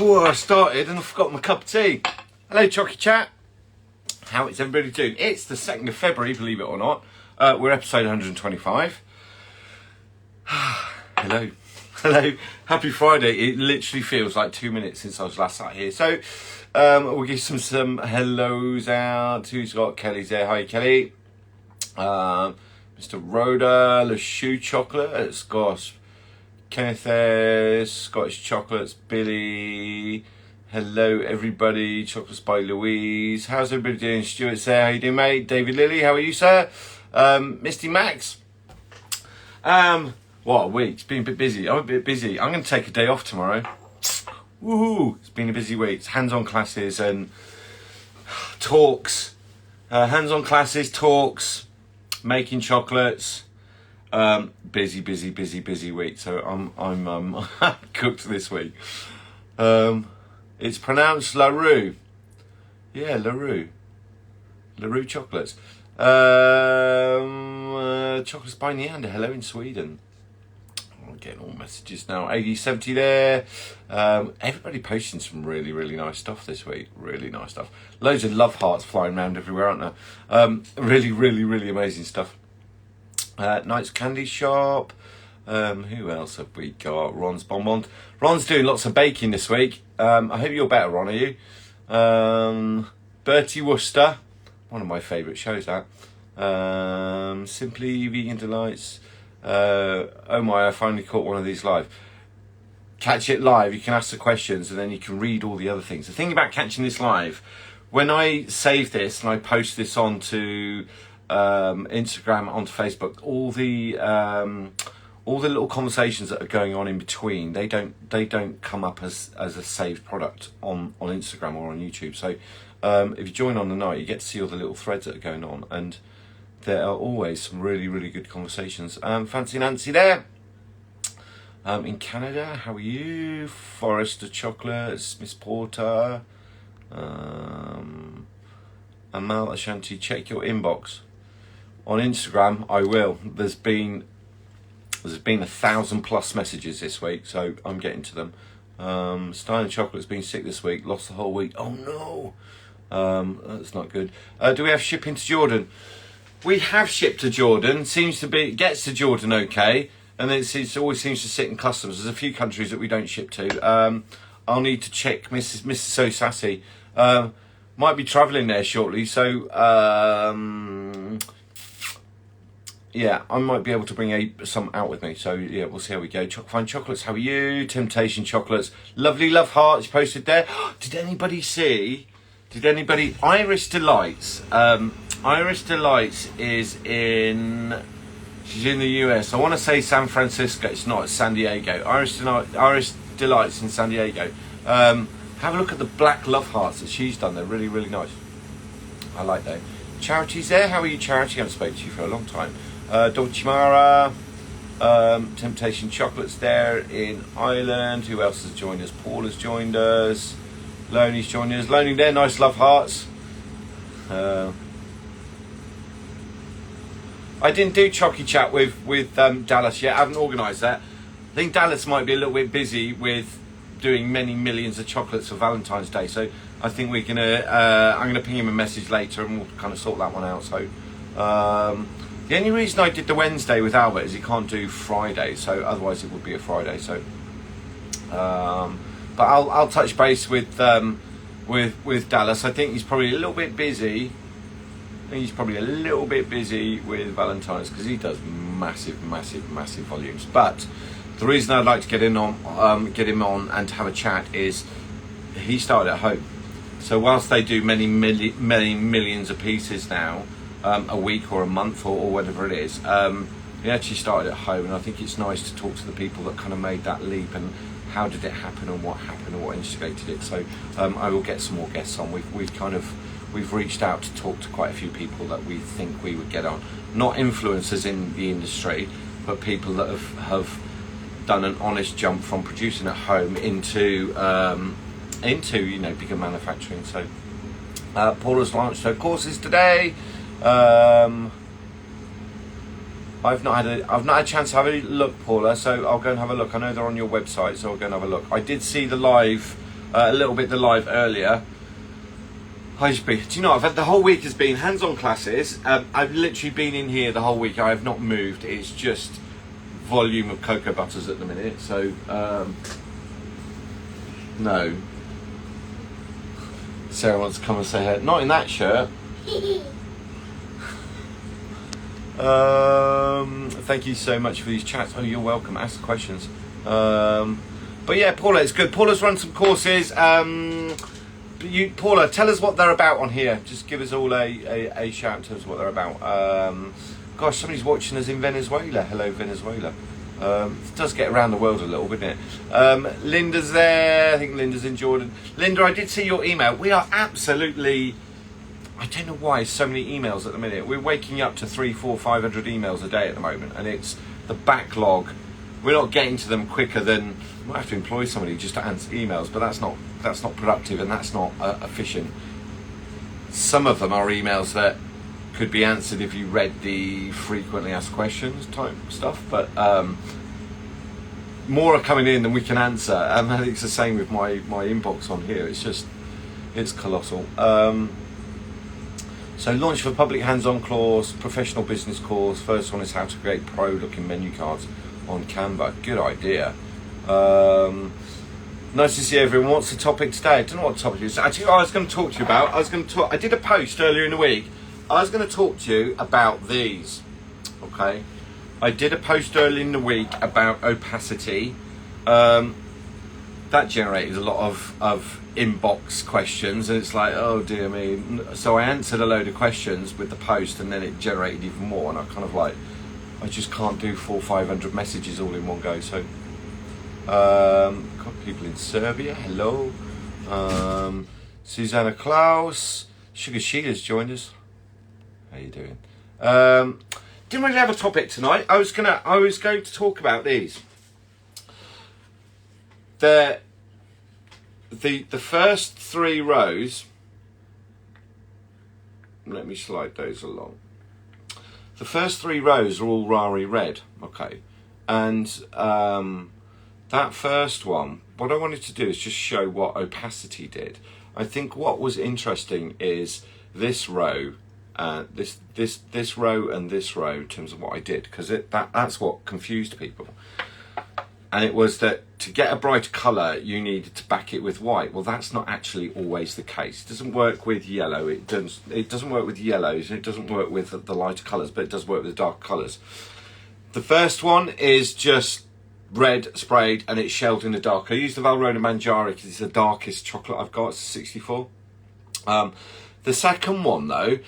Oh, I started and I forgot my cup of tea. Hello, Chocky Chat. How is everybody doing? It's the 2nd of February, believe it or not. We're episode 125. Hello. Hello. Happy Friday. It literally feels like 2 minutes since I was last sat here. So, we'll give some hellos out. Who's got Kelly's there? Hi, Kelly. Mr. Rhoda, Le Shoe Chocolate, Scotch. Kenneth there, Scottish Chocolates, Billy. Hello, everybody. Chocolates by Louise. How's everybody doing? Stuart's there. How you doing, mate? David Lilly, how are you, sir? Misty Max. What a week. It's been a bit busy. I'm a bit busy. I'm going to take a day off tomorrow. Woohoo! It's been a busy week. It's hands-on classes and talks. Hands-on classes, talks, making chocolates. Busy week. So I'm cooked this week. It's pronounced LaRue. Yeah, LaRue. LaRue chocolates. Chocolates by Neander. Hello in Sweden. I'm getting all messages now. 8070 there. Everybody posting some really nice stuff this week. Really nice stuff. Loads of love hearts flying around everywhere, aren't there? Really amazing stuff. Knight's Candy Shop. Who else have we got? Ron's Bonbon. Ron's doing lots of baking this week. I hope you're better, Ron, are you? Bertie Worcester. One of my favourite shows, that. Simply Vegan Delights. Oh my, I finally caught one of these live. Catch it live. You can ask the questions and then you can read all the other things. The thing about catching this live, when I save this and I post this onto Instagram, onto Facebook, all the little conversations that are going on in between, they don't come up as a saved product on Instagram or on YouTube. So if you join on the night, you get to see all the little threads that are going on, and there are always some really good conversations. Fancy Nancy there. In Canada, how are you? Forester Chocolates, Miss Porter, Amal Ashanti. Check your inbox on Instagram. I will. There's been 1,000+ messages this week, so I'm getting to them. Stein Chocolate's been sick this week, lost the whole week. Oh no, that's not good. Do we have shipping to Jordan? We have shipped to Jordan. Gets to Jordan okay, and then it always seems to sit in customs. There's a few countries that we don't ship to. I'll need to check. Mrs. So Sassy might be travelling there shortly, so yeah, I might be able to bring some out with me. So yeah, we'll see how we go. Fine Chocolates, how are you? Temptation Chocolates, lovely love hearts posted there. Did anybody see? Iris Delights. Iris Delights is she's in the US. I want to say San Francisco. It's not. It's San Diego. Iris Delights in San Diego. Have a look at the black love hearts that she's done. They're really nice. I like those. Charity's there. How are you, Charity? I haven't spoken to you for a long time. Dolcimara. Temptation Chocolates there in Ireland. Who else has joined us? Paul has joined us. Loney's joined us. Loney there. Nice love hearts. I didn't do Chocky Chat with Dallas yet. I haven't organised that. I think Dallas might be a little bit busy with doing many millions of chocolates for Valentine's Day. So I think I'm gonna ping him a message later and we'll kind of sort that one out. So the only reason I did the Wednesday with Albert is he can't do Friday. So otherwise it would be a Friday. So but I'll touch base with Dallas. I think he's probably a little bit busy. He's probably a little bit busy with Valentine's because he does massive volumes. But the reason I'd like to get him on and to have a chat is he started at home. So whilst they do many millions of pieces now, a week or a month or whatever it is, he actually started at home. And I think it's nice to talk to the people that kind of made that leap and how did it happen and what happened and what instigated it. So I will get some more guests on. We've reached out to talk to quite a few people that we think we would get on. Not influencers in the industry, but people that have done an honest jump from producing at home into bigger manufacturing. So Paula's launched her courses today. I've not had a chance to have a look, Paula, so I'll go and have a look. I know they're on your website, so I'll go and have a look. I did see the live a little bit the live earlier. Do you know, I've had the whole week has been hands-on classes. I've literally been in here the whole week. I have not moved. It's just volume of cocoa butters at the minute. So, no. Sarah wants to come and say her. Not in that shirt. Thank you so much for these chats. Oh, you're welcome. Ask the questions. But yeah, Paula, it's good. Paula's run some courses. Paula, tell us what they're about on here. Just give us all a shout in terms of what they're about. Gosh, somebody's watching us in Venezuela. Hello, Venezuela. It does get around the world a little, doesn't it? Linda's there. I think Linda's in Jordan. Linda, I did see your email. We are absolutely... I don't know why so many emails at the minute. We're waking up to 300, 400, 500 emails a day at the moment, and it's the backlog. We're not getting to them quicker than... We might have to employ somebody just to answer emails, but that's not productive and that's not efficient. Some of them are emails that could be answered if you read the frequently asked questions type stuff, but more are coming in than we can answer. And it's the same with my inbox on here. It's colossal. So launch for public hands-on course, professional business course. First one is how to create pro-looking menu cards on Canva. Good idea. Nice to see everyone. What's the topic today? I don't know what the topic is. Actually, I was going to talk to you about. I did a post earlier in the week. I was going to talk to you about these. Okay. I did a post earlier in the week about opacity. That generated a lot of inbox questions, and it's like, oh dear me. So I answered a load of questions with the post, and then it generated even more, and I kind of like, I just can't do 400, 500 messages all in one go. So got people in Serbia, hello. Susanna Klaus, Sugar Sheila's joined us. How you doing? Didn't really have a topic tonight. I was going to talk about these. The first three rows, let me slide those along. The first three rows are all Rari red, okay? And that first one, what I wanted to do is just show what opacity did. I think what was interesting is this row, this row and this row in terms of what I did, because that's what confused people. And it was that to get a brighter colour, you needed to back it with white. Well, that's not actually always the case. It doesn't work with yellow. It doesn't work with yellows. It doesn't work with the lighter colours, but it does work with the dark colours. The first one is just red sprayed and it's shelled in the dark. I use the Valrhona Manjari because it's the darkest chocolate I've got. It's 64. The second one, though,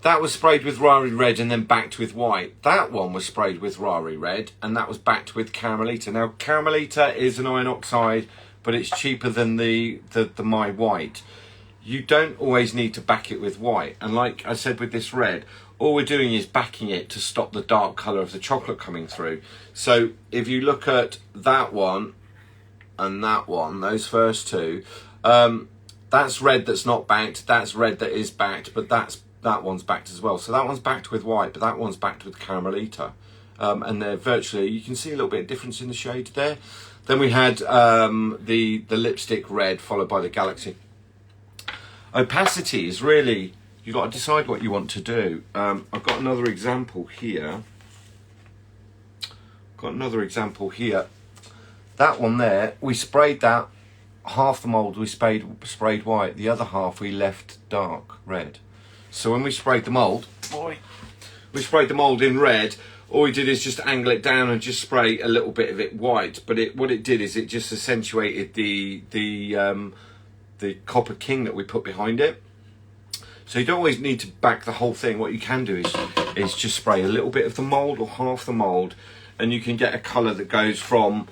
that was sprayed with Rari red and then backed with white. That one was sprayed with Rari red and that was backed with Caramelita. Now, Caramelita is an iron oxide, but it's cheaper than the My White. You don't always need to back it with white. And like I said with this red, all we're doing is backing it to stop the dark colour of the chocolate coming through. So if you look at that one and that one, those first two, that's red that's not backed, that's red that is backed, but that one's backed as well. So that one's backed with white, but that one's backed with Caramelita. And they're virtually, you can see a little bit of difference in the shade there. Then we had the lipstick red followed by the Galaxy. Opacity is really, you've got to decide what you want to do. I've got another example here. That one there, we sprayed that, half the mould we sprayed white, the other half we left dark red. So when we sprayed the mould, in red, all we did is just angle it down and just spray a little bit of it white. But what it did is it just accentuated the Copper King that we put behind it. So you don't always need to back the whole thing. What you can do is just spray a little bit of the mould or half the mould, and you can get a colour that goes from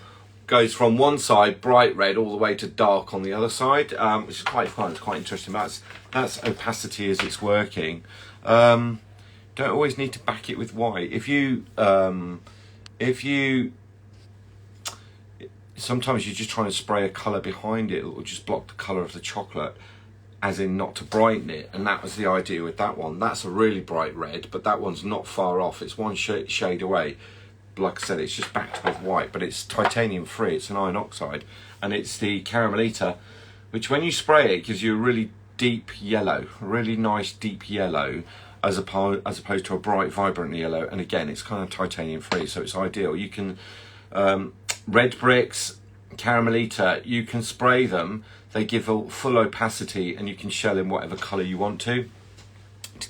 one side, bright red, all the way to dark on the other side, which is quite fun. It's quite interesting. That's opacity as it's working. Don't always need to back it with white. Sometimes you're just trying to spray a colour behind it, or just block the colour of the chocolate, as in not to brighten it. And that was the idea with that one. That's a really bright red, but that one's not far off. It's one shade away. Like I said, it's just backed with white, but it's titanium free. It's an iron oxide, and it's the Caramelita which when you spray it gives you a really deep yellow, really nice deep yellow, as opposed to a bright vibrant yellow. And again, it's kind of titanium free, so it's ideal. You can red bricks, Caramelita, you can spray them, they give a full opacity, and you can shell in whatever color you want to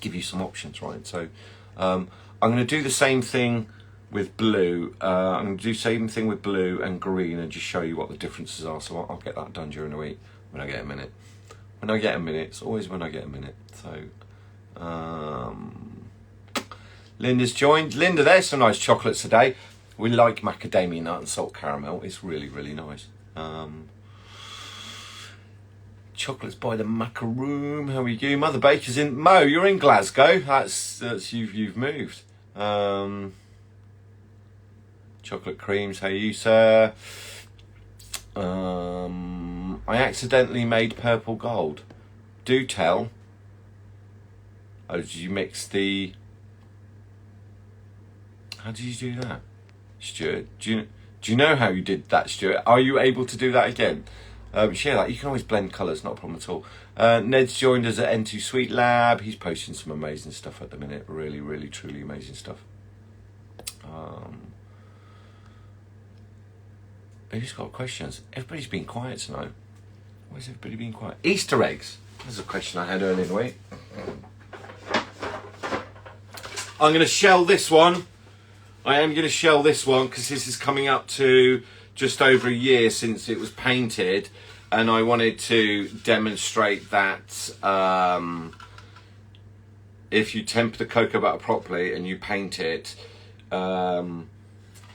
give you some options, right? So I'm going to do the same thing with blue. I'm going to do the same thing with blue and green and just show you what the differences are. So I'll get that done during the week when I get a minute. When I get a minute, it's always when I get a minute. So Linda's joined. Linda, there's some nice chocolates today. We like macadamia nut and salt caramel. It's really, really nice. Chocolates by the Macaroon. How are you? Mother Baker's in. Mo, you're in Glasgow. That's you've moved. Chocolate creams. How are you, sir? I accidentally made purple gold. Do tell. Oh, did you mix the? How did you do that, Stuart? Do you know how you did that, Stuart? Are you able to do that again? Share that. You can always blend colours, not a problem at all. Ned's joined us at N2 Sweet Lab. He's posting some amazing stuff at the minute. Really, really, truly amazing stuff. Who's got questions? Everybody's been quiet tonight. Where's everybody been quiet? Easter eggs. There's a question I had earlier in the week. I'm going to shell this one. I am going to shell this one because this is coming up to just over a year since it was painted, and I wanted to demonstrate that if you temper the cocoa butter properly and you paint it,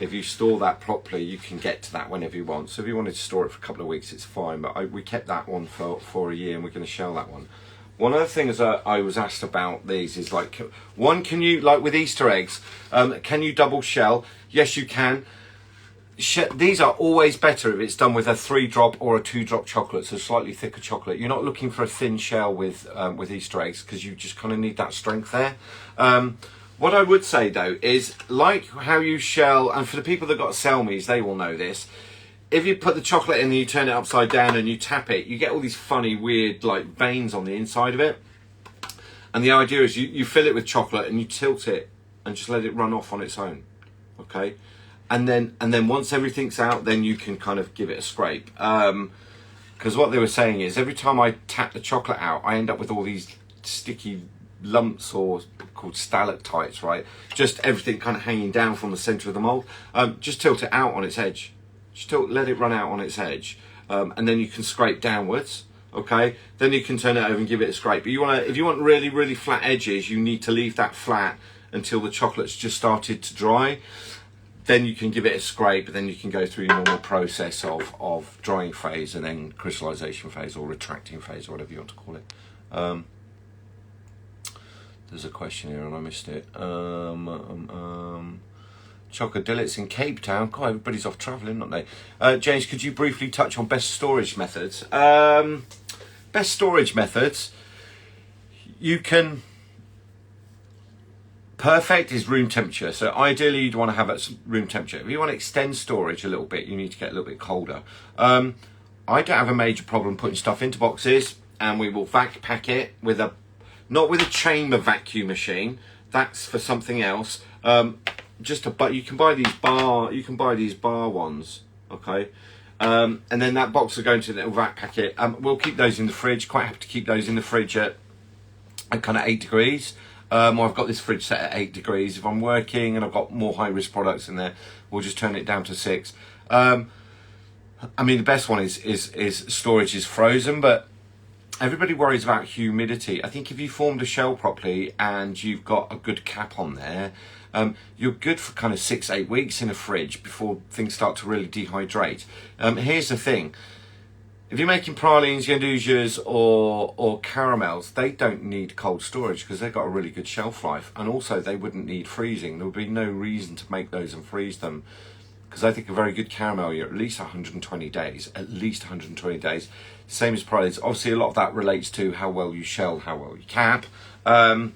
if you store that properly, you can get to that whenever you want. So if you wanted to store it for a couple of weeks, it's fine, but we kept that one for a year, and we're going to shell that one. One of the things that I was asked about these is like, one, can you, like with Easter eggs, can you double shell? Yes, you can. These are always better if it's done with a 3-drop or a 2-drop chocolate, so slightly thicker chocolate. You're not looking for a thin shell with Easter eggs because you just kind of need that strength there. What I would say though is, like how you shell, and for the people that got Selmies, they will know this. If you put the chocolate in and you turn it upside down and you tap it, you get all these funny, weird, like veins on the inside of it. And the idea is you fill it with chocolate and you tilt it and just let it run off on its own. Okay, and then once everything's out, then you can kind of give it a scrape. Because what they were saying is every time I tap the chocolate out, I end up with all these sticky lumps, or called stalactites, right? Just everything kind of hanging down from the center of the mold. Just tilt it out on its edge. Just let it run out on its edge, and then you can scrape downwards. Okay, then you can turn it over and give it a scrape. But if you want really, really flat edges, you need to leave that flat until the chocolate's just started to dry. Then you can give it a scrape, then you can go through your normal process of drying phase and then crystallization phase or retracting phase or whatever you want to call it. There's a question here and I missed it. Chocodilits in Cape Town. God, everybody's off travelling, aren't they? James, could you briefly touch on best storage methods? Best storage methods, you can... Perfect is room temperature. So ideally you'd want to have it at room temperature. If you want to extend storage a little bit, you need to get a little bit colder. I don't have a major problem putting stuff into boxes, and we will vac pack it with not with a chamber vacuum machine. That's for something else. But you can buy these bar ones, okay, and then that box will go into the little vac packet. We'll keep those in the fridge. Quite happy to keep those in the fridge at kind of 8 degrees. Or I've got this fridge set at 8 degrees. If I'm working and I've got more high risk products in there, we'll just turn it down to 6. I mean, the best one is storage is frozen, but everybody worries about humidity. I think if you formed a shell properly and you've got a good cap on there, you're good for kind of 6-8 weeks in a fridge before things start to really dehydrate. Here's the thing. If you're making pralines, gandusias or caramels, they don't need cold storage because they've got a really good shelf life. And also they wouldn't need freezing. There would be no reason to make those and freeze them, because I think a very good caramel, you're at least 120 days. At least 120 days. Same as pralines. Obviously a lot of that relates to how well you shell, how well you cap. And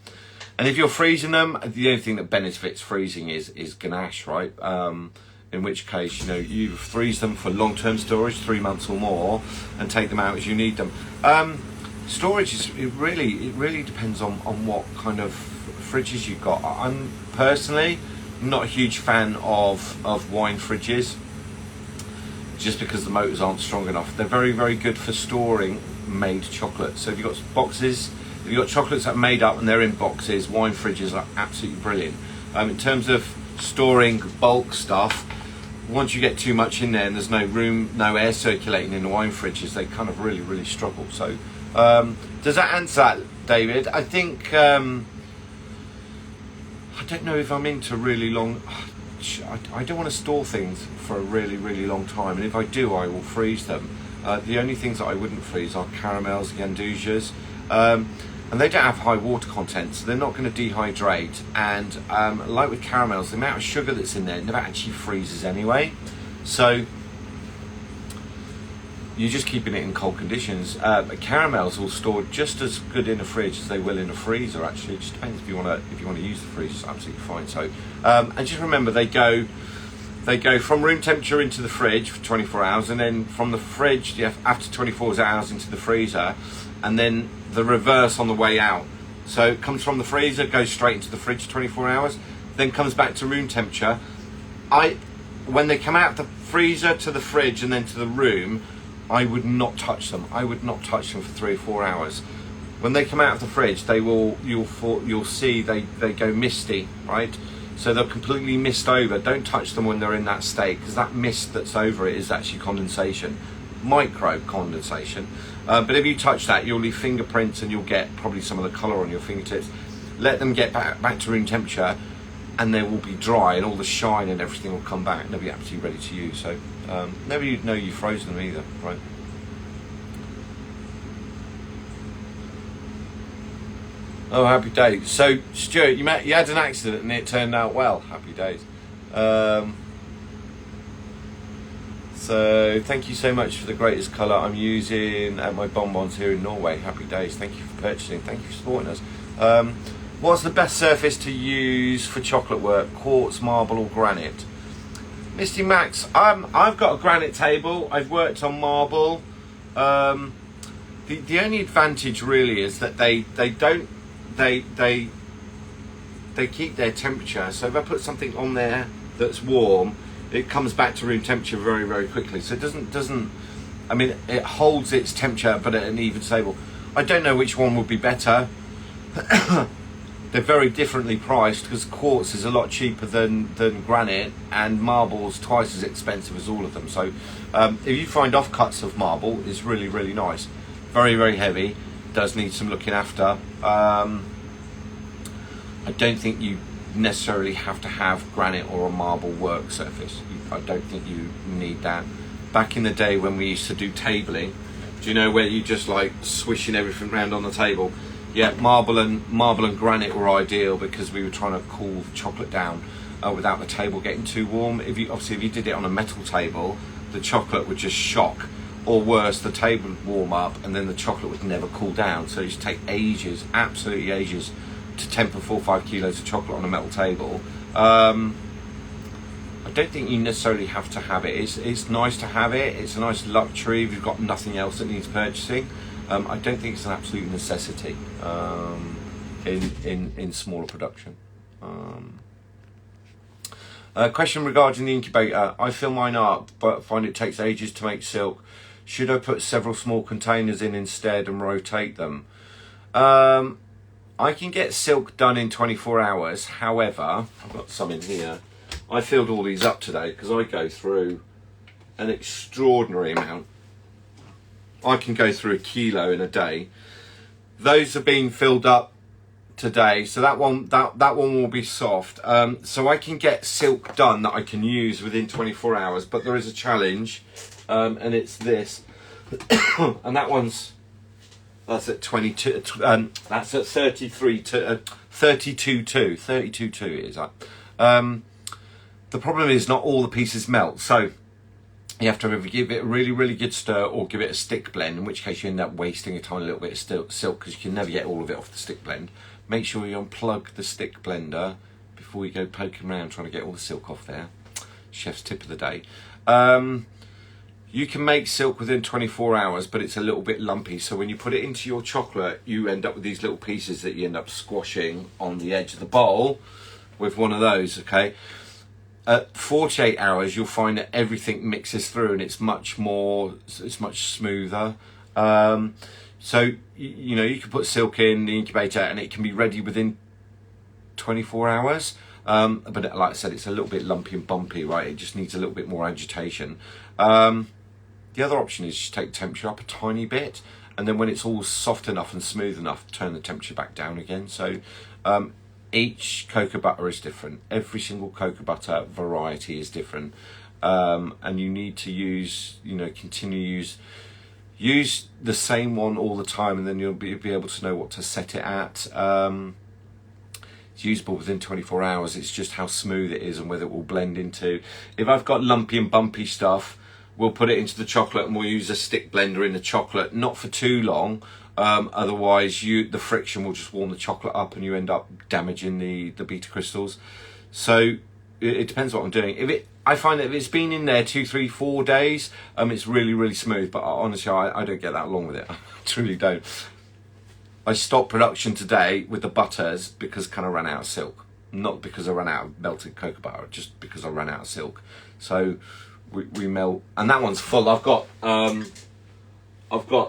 if you're freezing them, the only thing that benefits freezing is ganache, right? in which case, you know, you freeze them for long-term storage, 3 months or more, and take them out as you need them. Storage is, it really depends on what kind of fridges you've got. I'm personally not a huge fan of wine fridges, just because the motors aren't strong enough. They're very, very good for storing made chocolate. So if you've got boxes, if you've got chocolates that are made up and they're in boxes, wine fridges are absolutely brilliant. In terms of storing bulk stuff, once you get too much in there and there's no room, no air circulating in the wine fridges, they kind of really struggle. So does that answer that, David? I think I don't know if I'm into really long. I don't want to store things for a really long time, and if I do, I will freeze them. The only things that I wouldn't freeze are caramels, gandusias, and they don't have high water content, so they're not going to dehydrate. And like with caramels, the amount of sugar that's in there never actually freezes anyway. So you're just keeping it in cold conditions. Caramels will store just as good in a fridge as they will in a freezer. Actually, it just depends if you want to use the freezer. It's absolutely fine. So and just remember, they go from room temperature into the fridge for 24 hours, and then from the fridge after 24 hours into the freezer, and then the reverse on the way out. So it comes from the freezer, goes straight into the fridge 24 hours, then comes back to room temperature. When they come out of the freezer to the fridge and then to the room, I would not touch them. I would not touch them for 3 or 4 hours. When they come out of the fridge, you'll see they go misty, right? So they're completely mist over. Don't touch them when they're in that state, because that mist that's over it is actually condensation, micro condensation. But if you touch that, you'll leave fingerprints and you'll get probably some of the colour on your fingertips. Let them get back to room temperature, and they will be dry, and all the shine and everything will come back, and they'll be absolutely ready to use. So never you'd know you've frozen them either, right? Oh, happy days. So Stuart, you had an accident and it turned out well. Happy days. So thank you so much for the greatest colour I'm using at my bonbons here in Norway. Happy days. Thank you for purchasing. Thank you for supporting us. What's the best surface to use for chocolate work? Quartz, marble or granite? Misty Max, I've got a granite table. I've worked on marble. The only advantage really is that they keep their temperature. So if I put something on there that's warm, it comes back to room temperature very quickly. So it doesn't. I mean, it holds its temperature, but at an even stable. I don't know which one would be better. They're very differently priced, because quartz is a lot cheaper than granite, and marble's twice as expensive as all of them. So if you find offcuts of marble, it's really nice. Very heavy. Does need some looking after. I don't think you necessarily have to have granite or a marble work surface. I don't think you need that. Back in the day when we used to do tabling, do you know where you just like swishing everything around on the table? Yeah, marble and granite were ideal, because we were trying to cool the chocolate down without the table getting too warm. If you did it on a metal table, the chocolate would just shock, or worse, the table would warm up and then the chocolate would never cool down. So it used to take ages, absolutely ages, to temper 4 or 5 kilos of chocolate on a metal table. I don't think you necessarily have to have it. It's nice to have it. It's a nice luxury if you've got nothing else that needs purchasing. I don't think it's an absolute necessity in smaller production. Question regarding the incubator. I fill mine up, but find it takes ages to make silk. Should I put several small containers in instead and rotate them? I can get silk done in 24 hours. However, I've got some in here. I filled all these up today because I go through an extraordinary amount. I can go through 1 kilo in a day. Those are being filled up today, so that one will be soft. So I can get silk done that I can use within 24 hours, but there is a challenge, and it's this. And that's at 22. That's at 33 to 32.2. 32.2 it is that. The problem is not all the pieces melt, so you have to either give it a really good stir or give it a stick blend, in which case you end up wasting a tiny little bit of silk, because you can never get all of it off the stick blend. Make sure you unplug the stick blender before you go poking around trying to get all the silk off there. chef's tip of the day. You can make silk within 24 hours, but it's a little bit lumpy. So when you put it into your chocolate, you end up with these little pieces that you end up squashing on the edge of the bowl with one of those, okay? At 48 hours, you'll find that everything mixes through and it's much smoother. So, you know, you can put silk in the incubator and it can be ready within 24 hours. But like I said, it's a little bit lumpy and bumpy, right? It just needs a little bit more agitation. The other option is just take the temperature up a tiny bit, and then when it's all soft enough and smooth enough, turn the temperature back down again. So each cocoa butter is different. Every single cocoa butter variety is different, and you need to use the same one all the time, and then you'll be able to know what to set it at. It's usable within 24 hours. It's just how smooth it is and whether it will blend into. If I've got lumpy and bumpy stuff, we'll put it into the chocolate and we'll use a stick blender in the chocolate, not for too long. Otherwise, the friction will just warm the chocolate up and you end up damaging the beta crystals. So it depends what I'm doing. I find that if it's been in there 2, 3, 4 days, it's really, really smooth. But honestly, I don't get that long with it. I truly don't. I stopped production today with the butters because I ran out of silk. Not because I ran out of melted cocoa butter, just because I ran out of silk. So we melt, and that one's full. I've got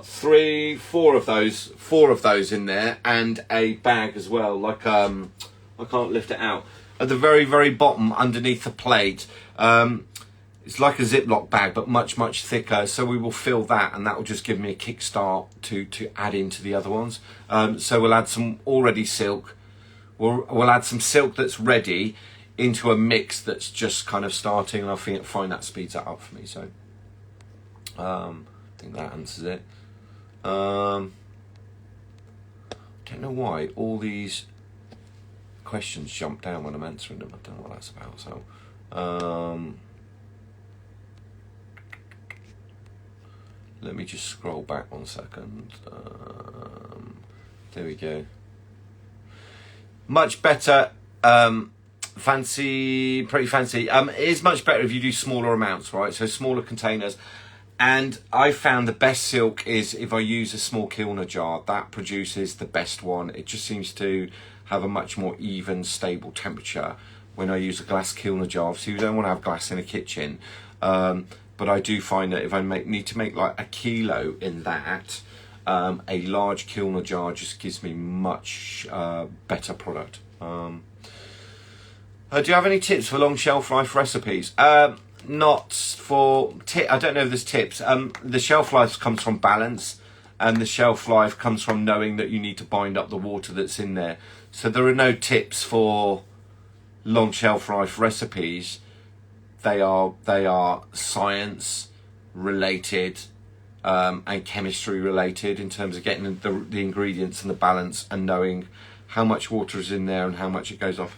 4 of those in there, and a bag as well. Like I can't lift it out. At the very, very bottom, underneath the plate, it's like a Ziploc bag, but much, much thicker. So we will fill that, and that will just give me a kickstart to add into the other ones. So we'll add some already silk. We'll add some silk that's ready into a mix that's just kind of starting, and I find that speeds that up for me. So I think that answers it. Don't know why all these questions jump down when I'm answering them. I don't know what that's about. So let me just scroll back 1 second. There we go. Much better. Pretty fancy. It is much better if you do smaller amounts, right? So smaller containers. And I found the best silk is if I use a small kilner jar. That produces the best one. It just seems to have a much more even, stable temperature when I use a glass kilner jar. So you don't want to have glass in a kitchen. But I do find that if I need to make like a kilo in that, a large kilner jar just gives me much better product. Do you have any tips for long shelf life recipes? Not for I don't know if there's tips. The shelf life comes from balance, and the shelf life comes from knowing that you need to bind up the water that's in there. So there are no tips for long shelf life recipes. They are science related and chemistry related in terms of getting the ingredients and the balance and knowing how much water is in there and how much it goes off.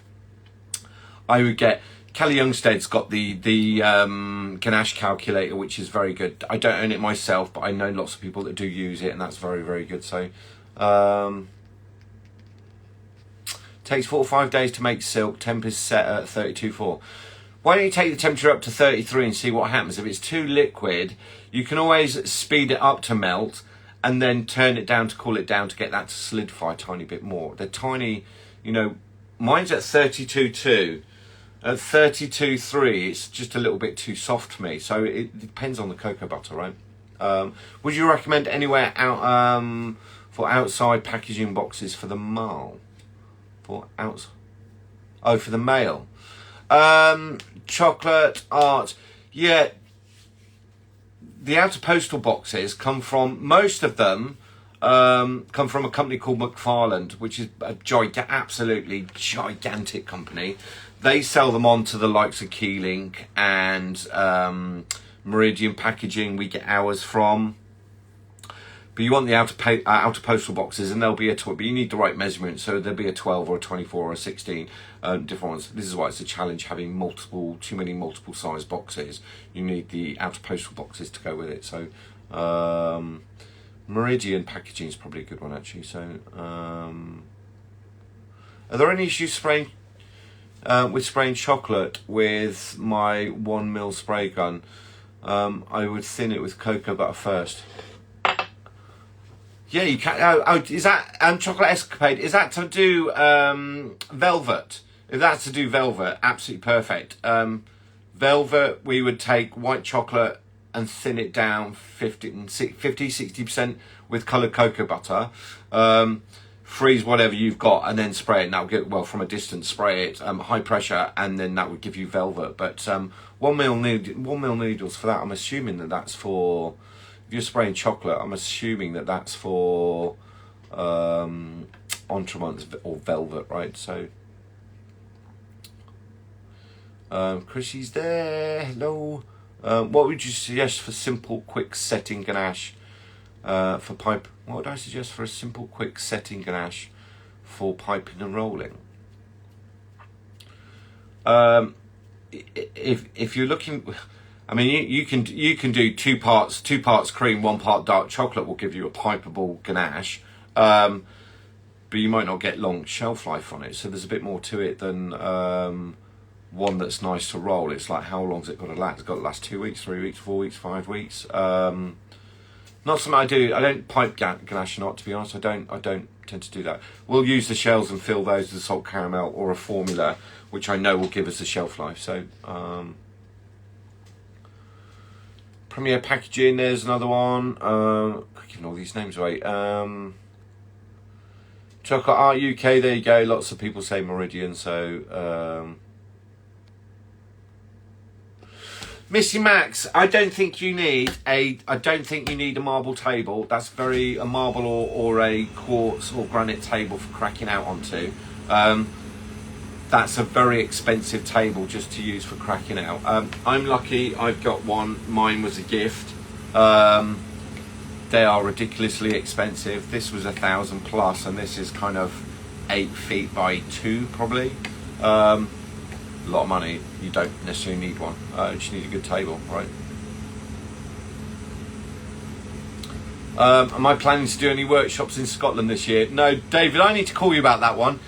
I would get Kelly Youngstead's got the ganache calculator, which is very good. I don't own it myself, but I know lots of people that do use it, and that's very, very good. So takes 4 or 5 days to make silk. Temp is set at 32.4. Why don't you take the temperature up to 33 and see what happens? If it's too liquid, you can always speed it up to melt and then turn it down to cool it down to get that to solidify a tiny bit more. They're tiny, mine's at 32.2. At 32.3, it's just a little bit too soft for me. So it depends on the cocoa butter, right? Would you recommend anywhere out for outside packaging boxes for the male? For the male. Chocolate art, yeah. The outer postal boxes most of them come from a company called McFarland, which is a absolutely gigantic company. They sell them on to the likes of Keylink and Meridian Packaging. We get ours from. But you want the outer postal boxes, and they'll be but you need the right measurement. So there'll be a 12 or a 24 or a 16 different ones. This is why it's a challenge having too many multiple size boxes. You need the outer postal boxes to go with it. So Meridian Packaging is probably a good one actually. So are there any issues spraying with spraying chocolate with my 1 ml spray gun, I would thin it with cocoa butter first. Yeah, you can. Is that chocolate escapade? Is that to do velvet? If that's to do velvet, absolutely perfect. Velvet, we would take white chocolate and thin it down 50-60% with coloured cocoa butter. Freeze whatever you've got and then spray it, and that will get, well, from a distance, spray it high pressure, and then that would give you velvet. But 1 ml needles for that, I'm assuming that's for, if you're spraying chocolate, I'm assuming that's for entrements or velvet, right? So Chrissy's there, hello. What would you suggest for simple quick setting ganache for pipe? What would I suggest for a simple quick setting ganache for piping and rolling? If you're looking, I mean, you can do two parts cream, 1 part dark chocolate will give you a pipeable ganache, but you might not get long shelf life on it. So there's a bit more to it than one that's nice to roll. It's like, how long's it got to last? It's got to last 2 weeks, 3 weeks, 4 weeks, 5 weeks. Not something I do. I don't pipe ganache or not, to be honest. I don't tend to do that. We'll use the shells and fill those with salt caramel or a formula, which I know will give us a shelf life. So Premier Packaging, there's another one. I'm giving all these names away. Chocolate Art UK, there you go. Lots of people say Meridian, so Missy Max, I don't think you need a marble table. That's a marble or a quartz or granite table for cracking out onto. That's a very expensive table just to use for cracking out. I'm lucky, I've got one. Mine was a gift. They are ridiculously expensive. This was 1,000 plus, and this is kind of 8 feet by 2 probably. A lot of money. You don't necessarily need one. You just need a good table, right? Am I planning to do any workshops in Scotland this year? No, David, I need to call you about that one.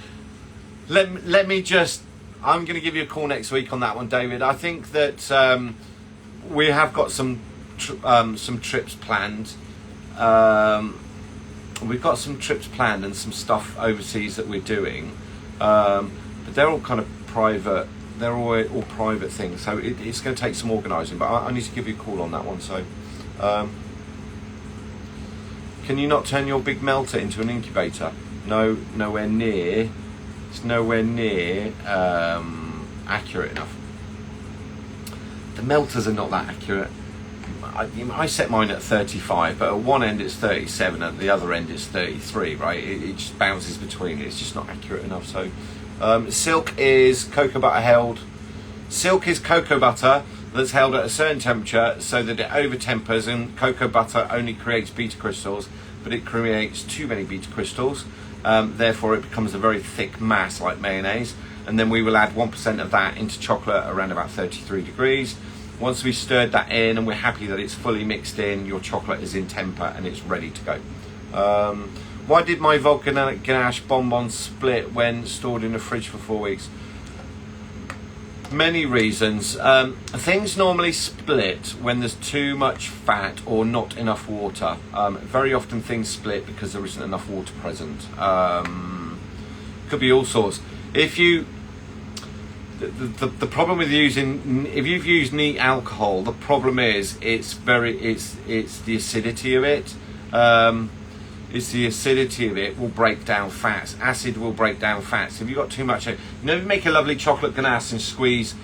Let me just, I'm going to give you a call next week on that one, David. I think that we have got some trips planned. We've got some trips planned and some stuff overseas that we're doing, but they're all kind of private. They're all private things, so it's going to take some organising. But I need to give you a call on that one. So, can you not turn your big melter into an incubator? No, nowhere near. It's nowhere near accurate enough. The melters are not that accurate. I set mine at 35, but at one end it's 37, at the other end it's 33. Right? It just bounces between. It's just not accurate enough. So. Silk is cocoa butter held. Silk is cocoa butter that's held at a certain temperature so that it over tempers, and cocoa butter only creates beta crystals, but it creates too many beta crystals. Therefore it becomes a very thick mass like mayonnaise, and then we will add 1% of that into chocolate around about 33 degrees. Once we've stirred that in and we're happy that it's fully mixed in, your chocolate is in temper and it's ready to go. Why did my volcanic ganache bonbons split when stored in the fridge for 4 weeks? Many reasons. Things normally split when there's too much fat or not enough water. Very often things split because there isn't enough water present. Could be all sorts. If you, the problem with using, if you've used neat alcohol, the problem is it's the acidity of it. It's the acidity of it will break down fats. Acid will break down fats. If you've got too much, if you make a lovely chocolate ganache and squeeze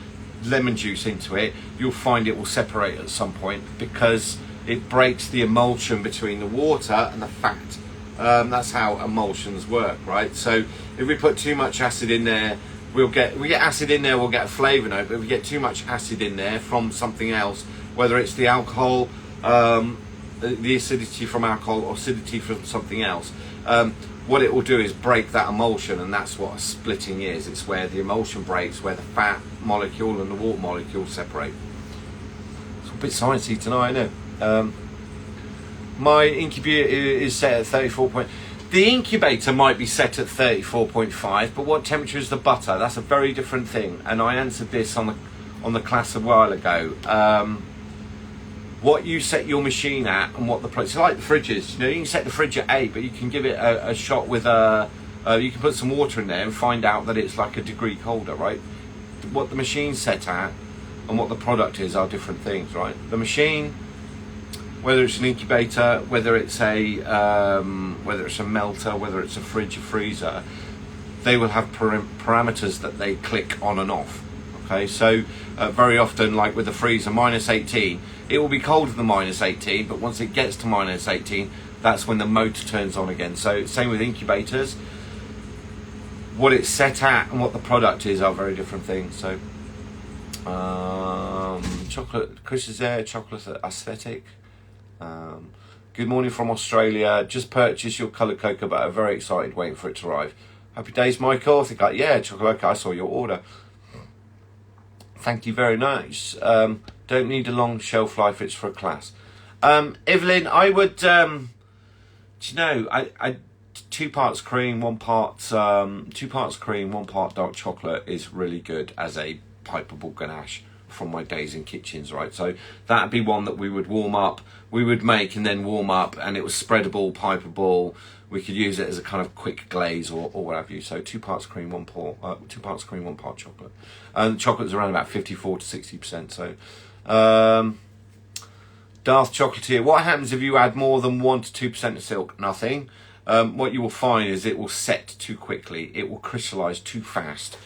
lemon juice into it, you'll find it will separate at some point because it breaks the emulsion between the water and the fat. That's how emulsions work, right? So if we put too much acid in there, we get acid in there, we'll get a flavour note, but if we get too much acid in there from something else, whether it's the alcohol, the acidity from alcohol or acidity from something else, what it will do is break that emulsion, and that's what a splitting is. It's where the emulsion breaks, where the fat molecule and the water molecule separate. It's a bit sciencey tonight, isn't it? My incubator is set at 34 point. The incubator might be set at 34.5, but what temperature is the butter? That's a very different thing. And I answered this on the class a while ago. What you set your machine at and what the price. It's like the fridges. You know, you can set the fridge at 8, but you can give it a shot with you can put some water in there and find out that it's like a degree colder, right? What the machine's set at and what the product is are different things, right? The machine, whether it's an incubator, whether it's a melter, whether it's a fridge or freezer, they will have parameters that they click on and off. Okay, so very often, like with the freezer, -18, it will be colder than -18, but once it gets to -18, that's when the motor turns on again. So same with incubators. What it's set at and what the product is are very different things. So chocolate, Chris is there, chocolate aesthetic. Good morning from Australia. Just purchased your coloured cocoa butter. Very excited, waiting for it to arrive. Happy days, Michael. I think yeah, chocolate. I saw your order. Thank you very much. Don't need a long shelf life. It's for a class. Evelyn, I would. Do you know? I 2 parts cream, 1 part. 2 parts cream, 1 part dark chocolate is really good as a pipeable ganache from my days in kitchens, right? So that'd be one that we would warm up, we would make and then warm up, and it was spreadable, pipeable. We could use it as a kind of quick glaze or what have you. So 2 parts cream, 1 part, 2 parts cream, 1 part chocolate. And chocolate's around about 54 to 60%. So, Darth Chocolatier, what happens if you add more than 1 to 2% of silk? Nothing. What you will find is it will set too quickly. It will crystallize too fast.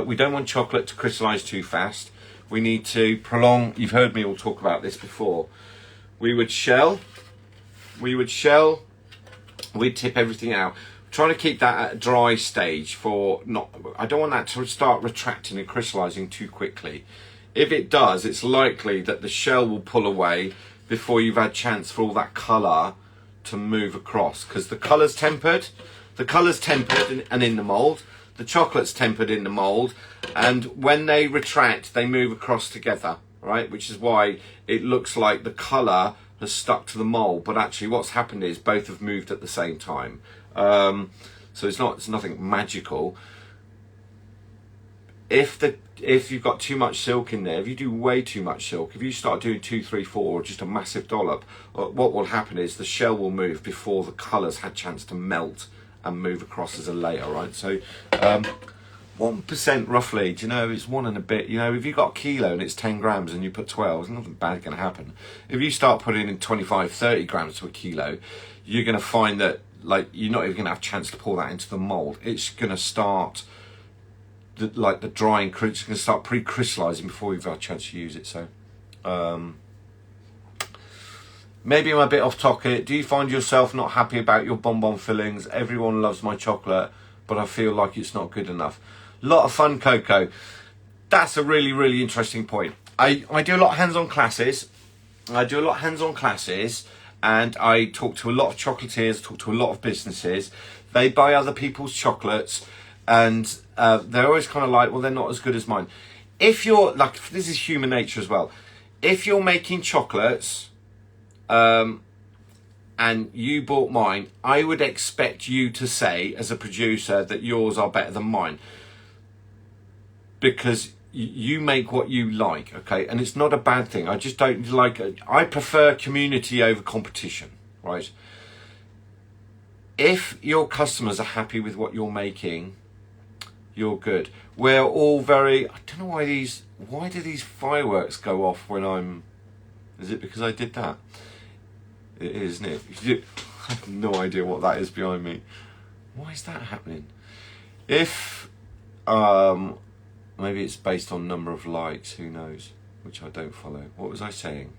We don't want chocolate to crystallize too fast. We need to prolong. You've heard me all talk about this before. We would shell. We'd tip everything out. Trying to keep that at a dry stage for not. I don't want that to start retracting and crystallizing too quickly. If it does, it's likely that the shell will pull away before you've had chance for all that colour to move across, because the colour's tempered. The colour's tempered and in the mould. The chocolate's tempered in the mould, and when they retract, they move across together, right? Which is why it looks like the colour has stuck to the mould, but actually what's happened is both have moved at the same time. So it's nothing magical. If you've got too much silk in there, if you do way too much silk, if you start doing 2, 3, 4, or just a massive dollop, what will happen is the shell will move before the colours had chance to melt and move across as a layer, right? So 1% roughly, do you know, it's 1 and a bit. You know, if you've got a kilo and it's 10 grams and you put 12, there's nothing bad going to happen. If you start putting in 25, 30 grams to a kilo, you're going to find that, like, you're not even going to have a chance to pour that into the mould. It's going to start, the drying, it's going to start pre-crystallizing before you've had a chance to use it. So, maybe I'm a bit off topic. Do you find yourself not happy about your bonbon fillings? Everyone loves my chocolate, but I feel like it's not good enough. Lot of fun, Coco. That's a really, really interesting point. I do a lot of hands-on classes. And I talk to a lot of chocolatiers, talk to a lot of businesses. They buy other people's chocolates, and they're always kind of like, well, they're not as good as mine. If you're, like, this is human nature as well. If you're making chocolates, and you bought mine, I would expect you to say, as a producer, that yours are better than mine. Because you make what you like, okay? And it's not a bad thing. I just don't like it. I prefer community over competition, right? If your customers are happy with what you're making, you're good. We're all very, I don't know why do these fireworks go off when I'm, is it because I did that? It is, isn't it? I have no idea what that is behind me. Why is that happening? If, maybe it's based on number of likes, who knows, which I don't follow. What was I saying?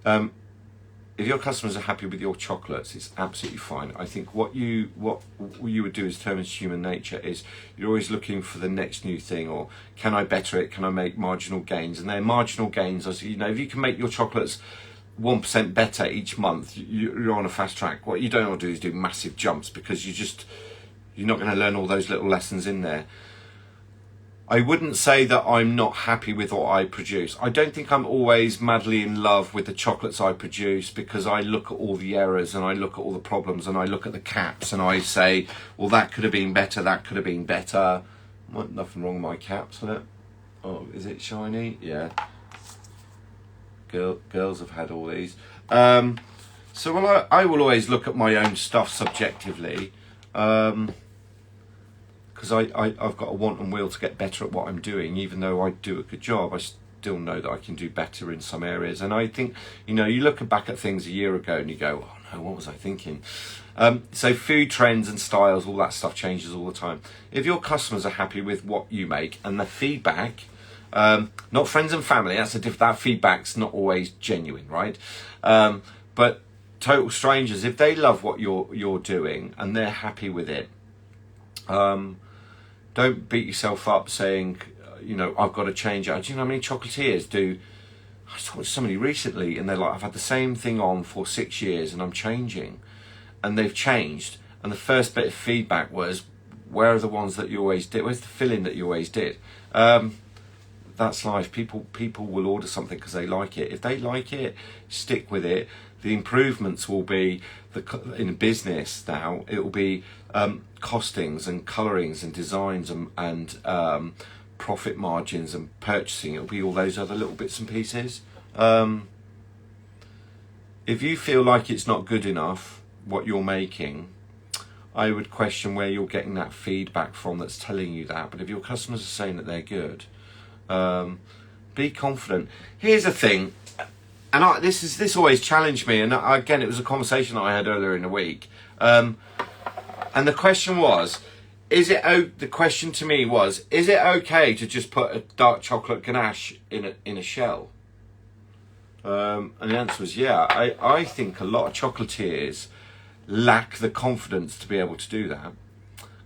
If your customers are happy with your chocolates, it's absolutely fine. I think what you would do, as determines human nature, is you're always looking for the next new thing, or can I better it? Can I make marginal gains? And they're marginal gains. As you know, if you can make your chocolates 1% better each month, you're on a fast track. What you don't want to do is do massive jumps, because you're not going to learn all those little lessons in there. I wouldn't say that I'm not happy with what I produce. I don't think I'm always madly in love with the chocolates I produce, because I look at all the errors and I look at all the problems and I look at the caps and I say, well, that could have been better, that could have been better. Nothing wrong with my caps, is it? Oh, is it shiny? Yeah. Girls have had all these. So well, I will always look at my own stuff subjectively. Because I've got a want and will to get better at what I'm doing. Even though I do a good job, I still know that I can do better in some areas. And I think, you look back at things a year ago and you go, oh no, what was I thinking? So food trends and styles, all that stuff changes all the time. If your customers are happy with what you make and the feedback, not friends and family, that feedback's not always genuine, right? But total strangers, if they love what you're doing and they're happy with it, don't beat yourself up saying, I've got to change it. Do you know how many chocolatiers do? I was talking to somebody recently and they're like, I've had the same thing on for 6 years and I'm changing. And they've changed. And the first bit of feedback was, where are the ones that you always did? Where's the filling that you always did? That's life. People will order something because they like it. If they like it, stick with it. The improvements will be, in business now, it will be costings and colourings and designs and profit margins and purchasing. It'll be all those other little bits and pieces. If you feel like it's not good enough, what you're making, I would question where you're getting that feedback from that's telling you that. But if your customers are saying that they're good, be confident. Here's the thing, and this always challenged me, and again, it was a conversation that I had earlier in the week. And the question was, is it okay to just put a dark chocolate ganache in a shell? And the answer was yeah. I think a lot of chocolatiers lack the confidence to be able to do that,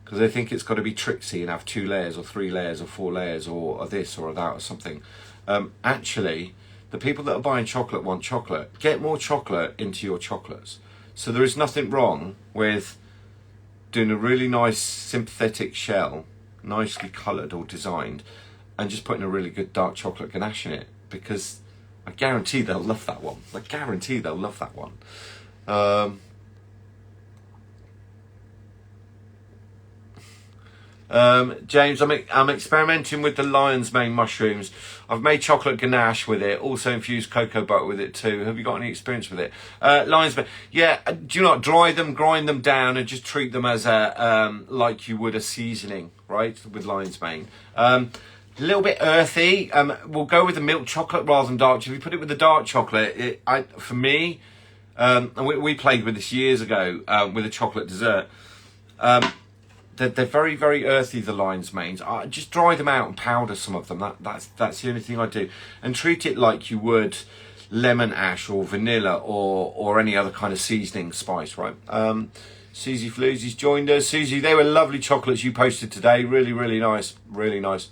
because they think it's got to be tricksy and have 2 layers or 3 layers or 4 layers or this or that or something. Actually, the people that are buying chocolate want chocolate. Get more chocolate into your chocolates. So there is nothing wrong with doing a really nice synthetic shell, nicely coloured or designed, and just putting a really good dark chocolate ganache in it, because I guarantee they'll love that one. I guarantee they'll love that one. James, I'm experimenting with the lion's mane mushrooms. I've made chocolate ganache with it, also infused cocoa butter with it too. Have you got any experience with it? Lion's mane, yeah. Do you not dry them, grind them down, and just treat them as a like you would a seasoning, right? With lion's mane. A little bit earthy. We'll go with the milk chocolate rather than dark. If you put it with the dark chocolate, for me, and we played with this years ago with a chocolate dessert. They're very, very earthy, the lion's manes. I just dry them out and powder some of them. That's the only thing I do. And treat it like you would lemon ash or vanilla or any other kind of seasoning spice, right? Susie Floozy's joined us. Susie, they were lovely chocolates you posted today. Really, really nice. Really nice.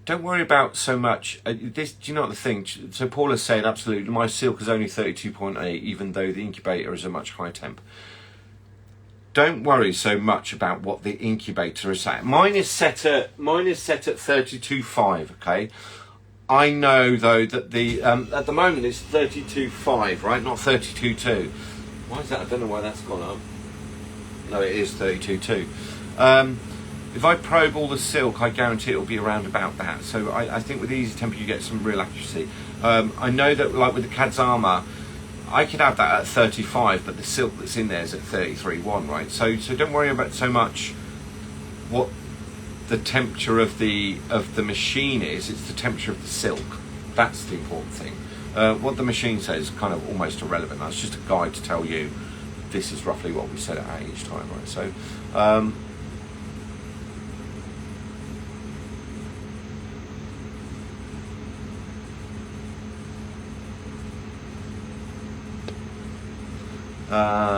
Don't worry about so much. Do you know what the thing? So Paula's saying, absolutely, my silk is only 32.8, even though the incubator is a much higher temp. Don't worry so much about what the incubator is at. Mine is set at 32.5. Okay. I know though that the at the moment it's 32.5, right? Not 32.2. Why is that? I don't know why that's gone up. No, it is 32.2. If I probe all the silk, I guarantee it'll be around about that. So I think with easy temper you get some real accuracy. I know that like with the Kadzama, I could have that at 35, but the silk that's in there is at 33.1, right? So don't worry about so much what the temperature of the machine is. It's the temperature of the silk. That's the important thing. What the machine says is kind of almost irrelevant. That's just a guide to tell you this is roughly what we set it at each time, right? So.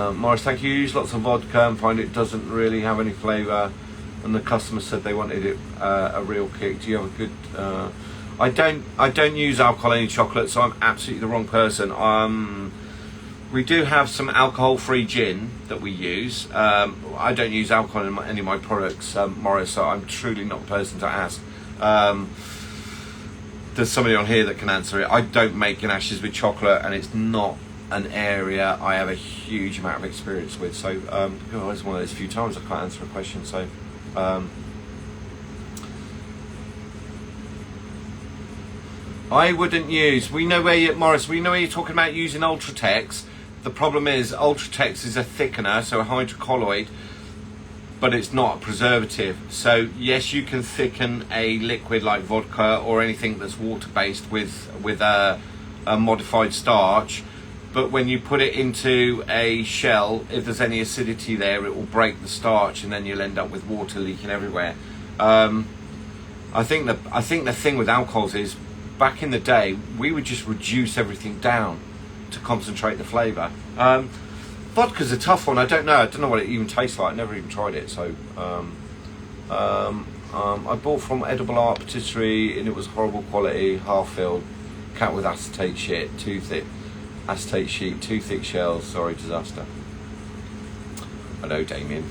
Morris, thank you. Use lots of vodka and find it doesn't really have any flavour. And the customer said they wanted it a real kick. Do you have a good? I don't use alcohol in any chocolate, so I'm absolutely the wrong person. We do have some alcohol-free gin that we use. I don't use alcohol in any of my products, Morris, so I'm truly not the person to ask. There's somebody on here that can answer it. I don't make ganaches with chocolate, and it's not an area I have a huge amount of experience with. So it's one of those few times I can't answer a question. So I wouldn't use. Morris, we know where you're talking about using Ultratex. The problem is Ultratex is a thickener, so a hydrocolloid, but it's not a preservative. So yes, you can thicken a liquid like vodka or anything that's water-based with a modified starch, but when you put it into a shell, if there's any acidity there, it will break the starch, and then you'll end up with water leaking everywhere. I think the thing with alcohols is, back in the day, we would just reduce everything down to concentrate the flavour. Vodka's a tough one. I don't know what it even tastes like. I never even tried it. So I bought from Edible Art Patisserie, and it was horrible quality, half filled, cat with acetate sheet, too thick shells. Sorry, disaster. I know, Damien.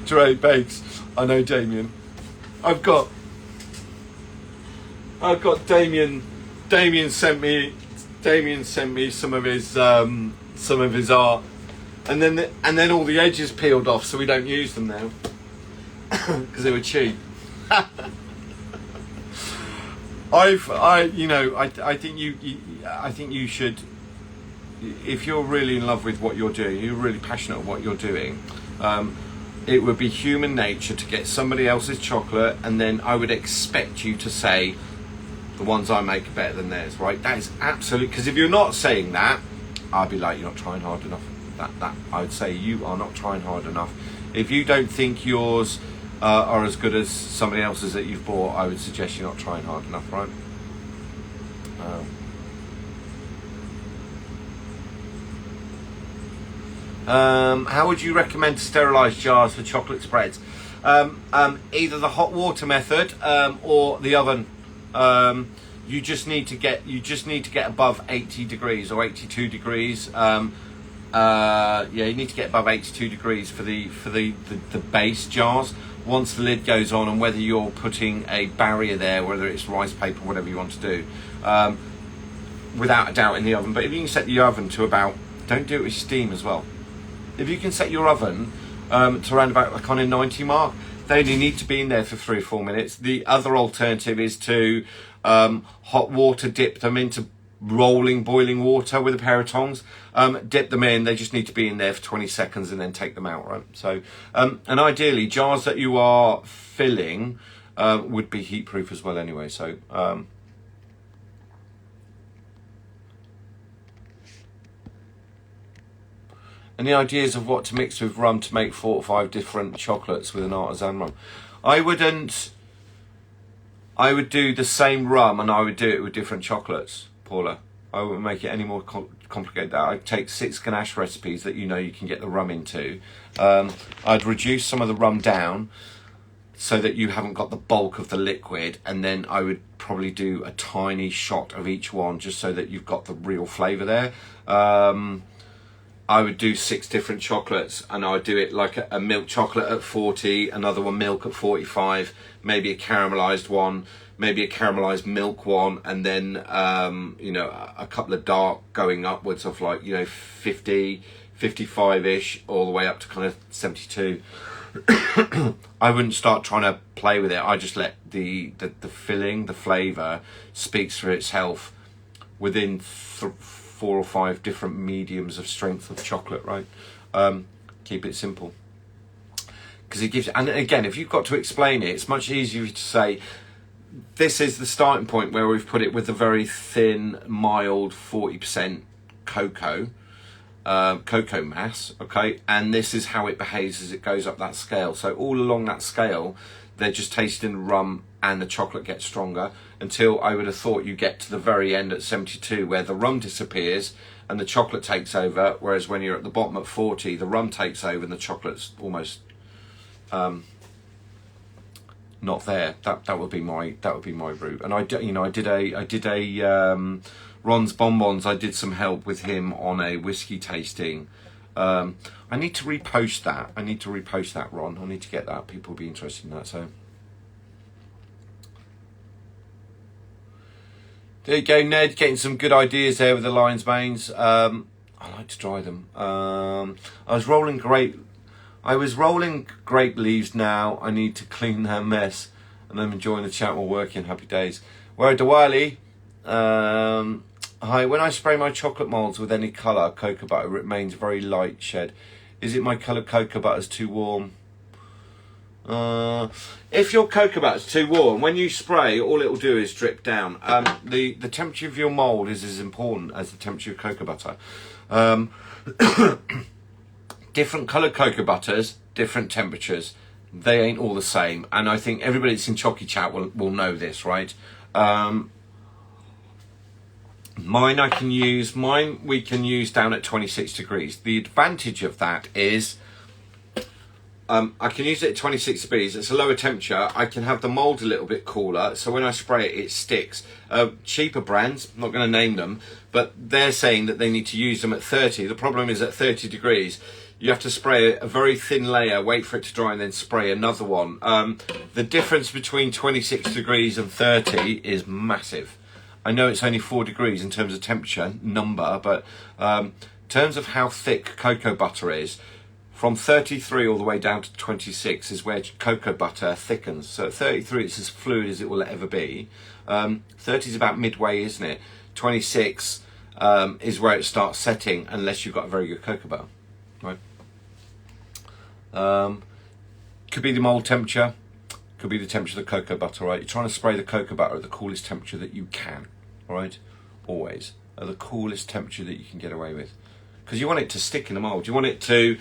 Dre Bakes. I know, Damien. I've got Damien. Damien sent me some of his art, and then all the edges peeled off, so we don't use them now because they were cheap. I think you should, if you're really in love with what you're doing, you're really passionate about what you're doing. It would be human nature to get somebody else's chocolate, and then I would expect you to say, the ones I make are better than theirs, right? That is absolute, because if you're not saying that, I'd be like, you're not trying hard enough. That I would say you are not trying hard enough. If you don't think yours are as good as somebody else's that you've bought, I would suggest you're not trying hard enough, right? How would you recommend to sterilise jars for chocolate spreads? Either the hot water method or the oven. You just need to get above 80 degrees or 82 degrees. You need to get above 82 degrees for the base jars. Once the lid goes on, and whether you're putting a barrier there, whether it's rice paper, whatever you want to do, without a doubt in the oven. But if you can set the oven to about, don't do it with steam as well. If you can set your oven to around about the kind of 90 mark, they only need to be in there for 3 or 4 minutes. The other alternative is to hot water dip them into boiling water with a pair of tongs. Dip them in. They just need to be in there for 20 seconds and then take them out, right? So, and ideally, jars that you are filling would be heat proof as well anyway. So, any ideas of what to mix with rum to make 4 or 5 different chocolates with an artisan rum? I would do the same rum, and I would do it with different chocolates, Paula. I wouldn't make it any more complicated than that. I'd take 6 ganache recipes that you can get the rum into. I'd reduce some of the rum down so that you haven't got the bulk of the liquid, and then I would probably do a tiny shot of each one just so that you've got the real flavour there. I would do 6 different chocolates, and I would do it like a milk chocolate at 40, another one milk at 45, maybe a caramelized one, maybe a caramelized milk one, and then a couple of dark going upwards of 50, 55-ish, all the way up to kind of 72. I wouldn't start trying to play with it. I just let the filling, the flavour speaks for itself within 4 or 5 different mediums of strength of chocolate, right? Keep it simple, because it gives. And again, if you've got to explain it, it's much easier to say, this is the starting point where we've put it with a very thin, mild 40% cocoa mass, okay? And this is how it behaves as it goes up that scale. So all along that scale, they're just tasting rum, and the chocolate gets stronger until I would have thought you get to the very end at 72, where the rum disappears and the chocolate takes over. Whereas when you're at the bottom at 40, the rum takes over and the chocolate's almost not there. That would be my route. And I did a Ron's Bonbons. I did some help with him on a whiskey tasting. I need to repost that. Ron. I need to get that. People will be interested in that. So there you go, Ned. Getting some good ideas there with the lion's manes. I like to dry them. I was rolling grape leaves now. I need to clean that mess. And I'm enjoying the chat while working. Happy days. Where Diwali? Hi, when I spray my chocolate moulds with any colour cocoa butter, it remains very light shed. Is it my colour cocoa butter is too warm? If your cocoa butter is too warm, when you spray, all it will do is drip down. The temperature of your mould is as important as the temperature of cocoa butter. Different coloured cocoa butters, different temperatures. They ain't all the same. And I think everybody that's in Chocy chat will know this, right? Mine we can use down at 26 degrees. The advantage of that is I can use it at 26 degrees. It's a lower temperature. I can have the mould a little bit cooler, so when I spray it, it sticks. Cheaper brands, I'm not going to name them, but they're saying that they need to use them at 30. The problem is at 30 degrees, you have to spray a very thin layer, wait for it to dry, and then spray another one. The difference between 26 degrees and 30 is massive. I know it's only 4 degrees in terms of temperature number, but in terms of how thick cocoa butter is, from 33 all the way down to 26 is where cocoa butter thickens. So at 33 it's as fluid as it will ever be. 30 is about midway, isn't it? 26 is where it starts setting, unless you've got a very good cocoa butter, right? Could be the mould temperature, could be the temperature of the cocoa butter, right? You're trying to spray the cocoa butter at the coolest temperature that you can, right? Always at the coolest temperature that you can get away with, because you want it to stick in the mould. You want it to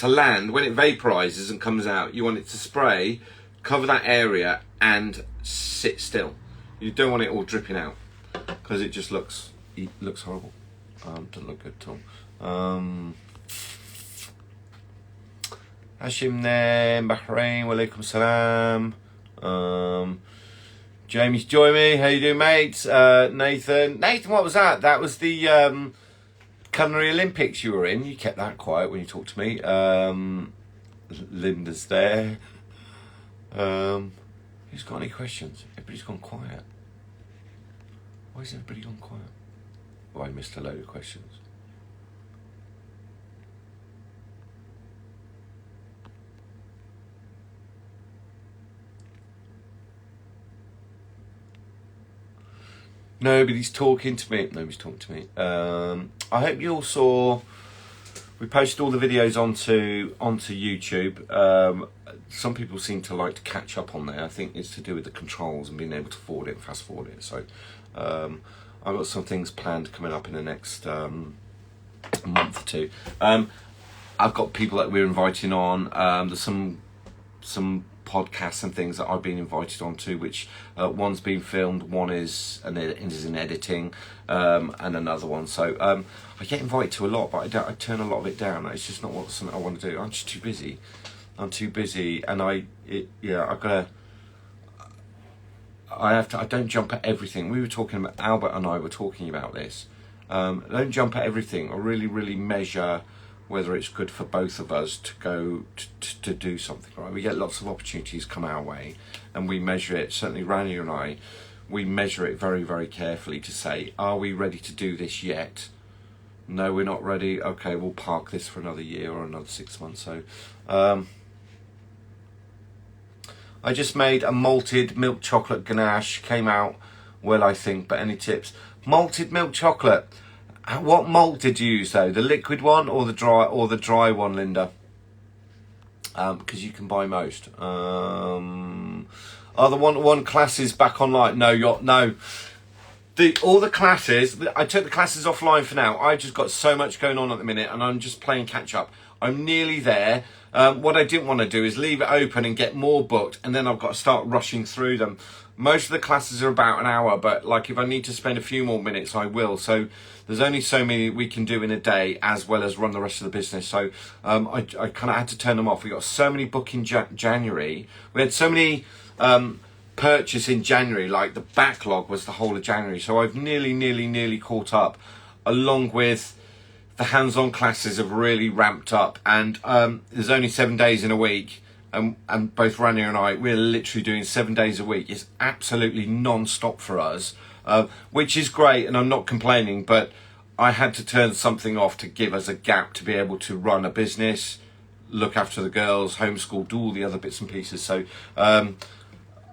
land when it vaporizes and comes out. You want it to spray, cover that area, and sit still. You don't want it all dripping out, because it just looks horrible. Doesn't look good at all. Hashim there, Bahrain, walaikum salam. Jamie's joined me. How you doing, mate? Nathan, what was that? That was the Culinary Olympics you were in. You kept that quiet when you talked to me. Linda's there. Who's got any questions? Everybody's gone quiet. Why has everybody gone quiet? Oh, I missed a load of questions. Nobody's talking to me. I hope you all saw. We posted all the videos onto YouTube. Some people seem to like to catch up on there. I think it's to do with the controls and being able to forward it, fast forward it. So I've got some things planned coming up in the next month or two. I've got people that we're inviting on. There's some podcasts and things that I've been invited onto, which one's been filmed, one is in editing, and another one. So I get invited to a lot, but I turn a lot of it down. It's just not something I want to do. I'm just too busy. And I don't jump at everything. We were talking about, Albert and I were talking about this. I don't jump at everything. I really measure whether it's good for both of us to go to do something, right? We get lots of opportunities come our way, and we measure it. Certainly Rani and I, we measure it very carefully to say, are we ready to do this yet? No, we're not ready. Okay, we'll park this for another year or another 6 months. So I just made a malted milk chocolate ganache. Came out well, I think, but any tips? Malted milk chocolate. What malt did you use though? The liquid one or the dry one, Linda? Because you can buy most. Are the one classes back online? No, all the classes. I took the classes offline for now. I've just got so much going on at the minute, and I'm just playing catch up. I'm nearly there. What I didn't want to do is leave it open and get more booked, and then I've got to start rushing through them. Most of the classes are about an hour, but like if I need to spend a few more minutes, I will. So there's only so many we can do in a day, as well as run the rest of the business. So I kind of had to turn them off. We got so many booked in January. We had so many purchase in January. Like the backlog was the whole of January, so I've nearly caught up, along with the hands-on classes have really ramped up, and there's only 7 days in a week, and both Rania and I, we're literally doing 7 days a week. It's absolutely non-stop for us, which is great, and I'm not complaining, but I had to turn something off to give us a gap to be able to run a business, look after the girls, homeschool, do all the other bits and pieces. So I'm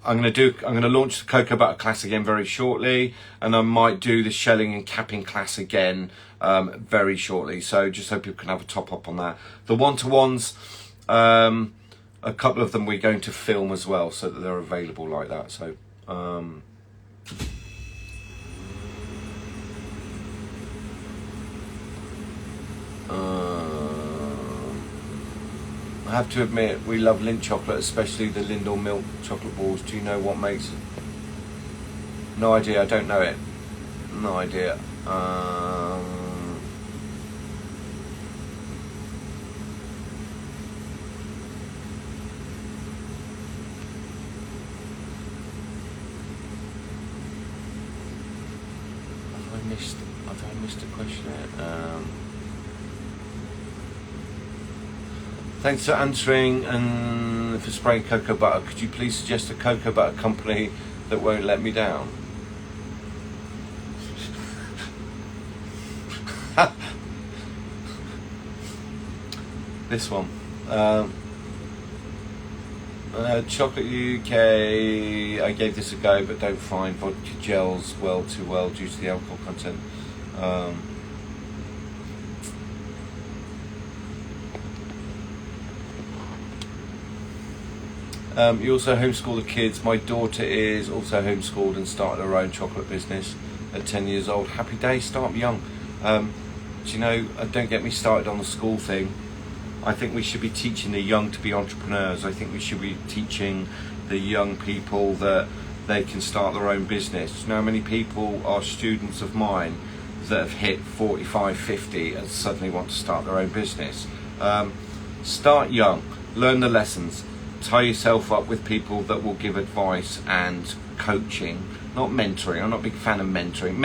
going to launch the cocoa butter class again very shortly, and I might do the shelling and capping class again very shortly. So just hope you can have a top up on that. The one-to-ones, a couple of them we're going to film as well, so that they're available like that. So I have to admit, we love Lindt chocolate, especially the Lindor milk chocolate balls. Do you know what makes it? No idea, I don't know it. No idea. Have I missed a question? Thanks for answering and for spraying cocoa butter. Could you please suggest a cocoa butter company that won't let me down? This one. Chocolate UK, I gave this a go but don't find vodka gels well too well due to the alcohol content. You also homeschool the kids. My daughter is also homeschooled and started her own chocolate business at 10 years old. Happy days, start young. Do you know, don't get me started on the school thing. I think we should be teaching the young to be entrepreneurs. I think we should be teaching the young people that they can start their own business. You know how many people are students of mine that have hit 45, 50 and suddenly want to start their own business? Start young, learn the lessons, tie yourself up with people that will give advice and coaching, not mentoring. I'm not a big fan of mentoring.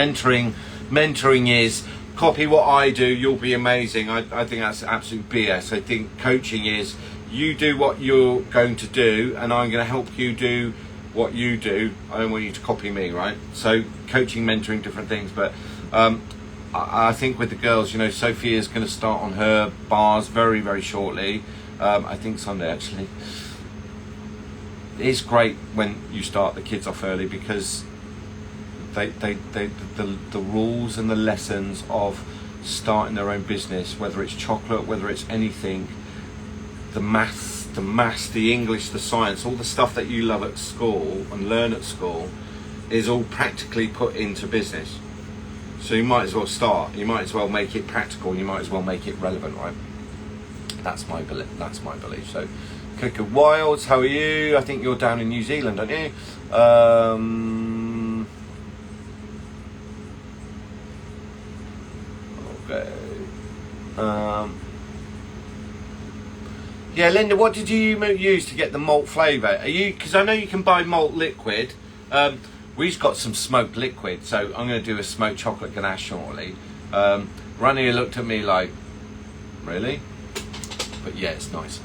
Mentoring is copy what I do, you'll be amazing. I think that's absolute BS. I think coaching is you do what you're going to do and I'm going to help you do what you do. I don't want you to copy me, right? So coaching, mentoring, different things. But I think with the girls, you know, Sophia's going to start on her bars very, very shortly. I think Sunday actually. It's great when you start the kids off early, because the rules and the lessons of starting their own business, whether it's chocolate, whether it's anything, the maths, the English, the science, all the stuff that you love at school and learn at school is all practically put into business. So you might as well start, you might as well make it practical, you might as well make it relevant, right? That's my belief. So Coca Wilds, how are you? I think you're down in New Zealand, aren't you? Yeah, Linda, what did you use to get the malt flavour? Because I know you can buy malt liquid. We've got some smoked liquid, so I'm going to do a smoked chocolate ganache shortly. Rania looked at me like, really? But yeah, it's nice.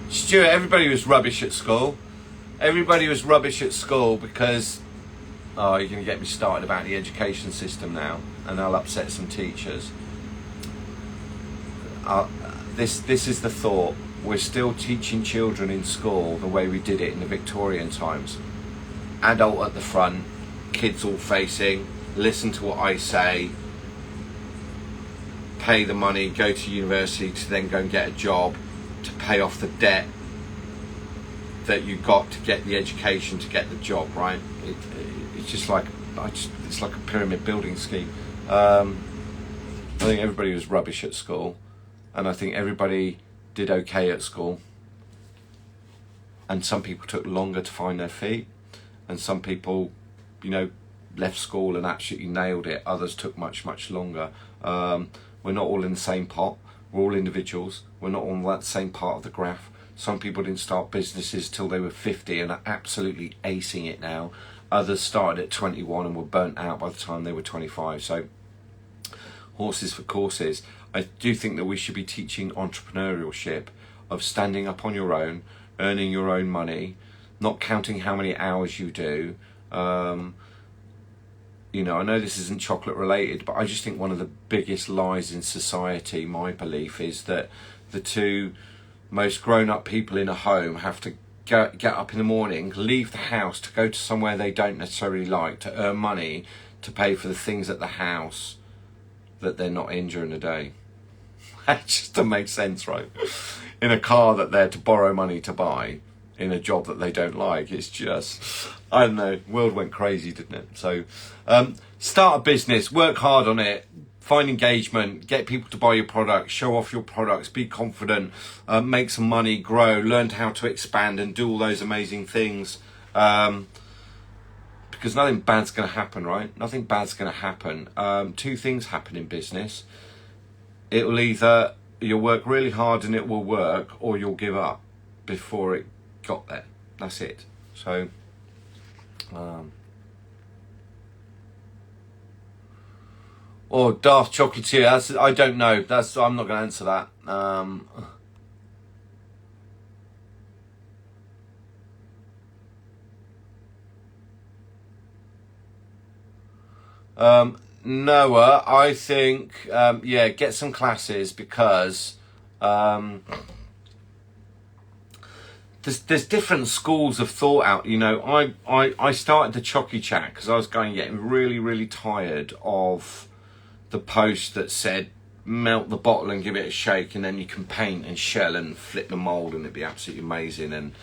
Stuart, everybody was rubbish at school. Everybody was rubbish at school because, oh, you're going to get me started about the education system now, and I'll upset some teachers. This is the thought. We're still teaching children in school the way we did it in the Victorian times. Adult at the front, kids all facing, listen to what I say, pay the money, go to university to then go and get a job to pay off the debt that you got to get the education to get the job, right? It's just like it's like a pyramid building scheme. I think everybody was rubbish at school, and I think everybody did okay at school, and some people took longer to find their feet, and some people, you know, left school and absolutely nailed it. Others took much longer. We're not all in the same pot. We're all individuals. We're not on that same part of the graph. Some people didn't start businesses till they were 50 and are absolutely acing it now. Others started at 21 and were burnt out by the time they were 25. So horses for courses. I do think that we should be teaching entrepreneurship, of standing up on your own, earning your own money, not counting how many hours you do. You know, I know this isn't chocolate related, but I just think one of the biggest lies in society, my belief, is that the two most grown-up people in a home have to get up in the morning, leave the house to go to somewhere they don't necessarily like, to earn money to pay for the things at the house that they're not in during the day. That just doesn't make sense, right? In a car that they're to borrow money to buy, in a job that they don't like. It's just, I don't know, world went crazy, didn't it? So start a business, work hard on it, find engagement, get people to buy your products, show off your products, be confident, make some money, grow, learn how to expand and do all those amazing things. Because nothing bad's going to happen, right? Nothing bad's going to happen. Two things happen in business. It will either, you'll work really hard and it will work, or you'll give up before it got there. That's it. So or Darth Chocolatier, I don't know, I'm not going to answer that. Noah, I think yeah, get some classes, because there's different schools of thought out. You know, I started the Chocky Chat because I was getting really tired of the post that said melt the bottle and give it a shake, and then you can paint and shell and flip the mold and it'd be absolutely amazing. And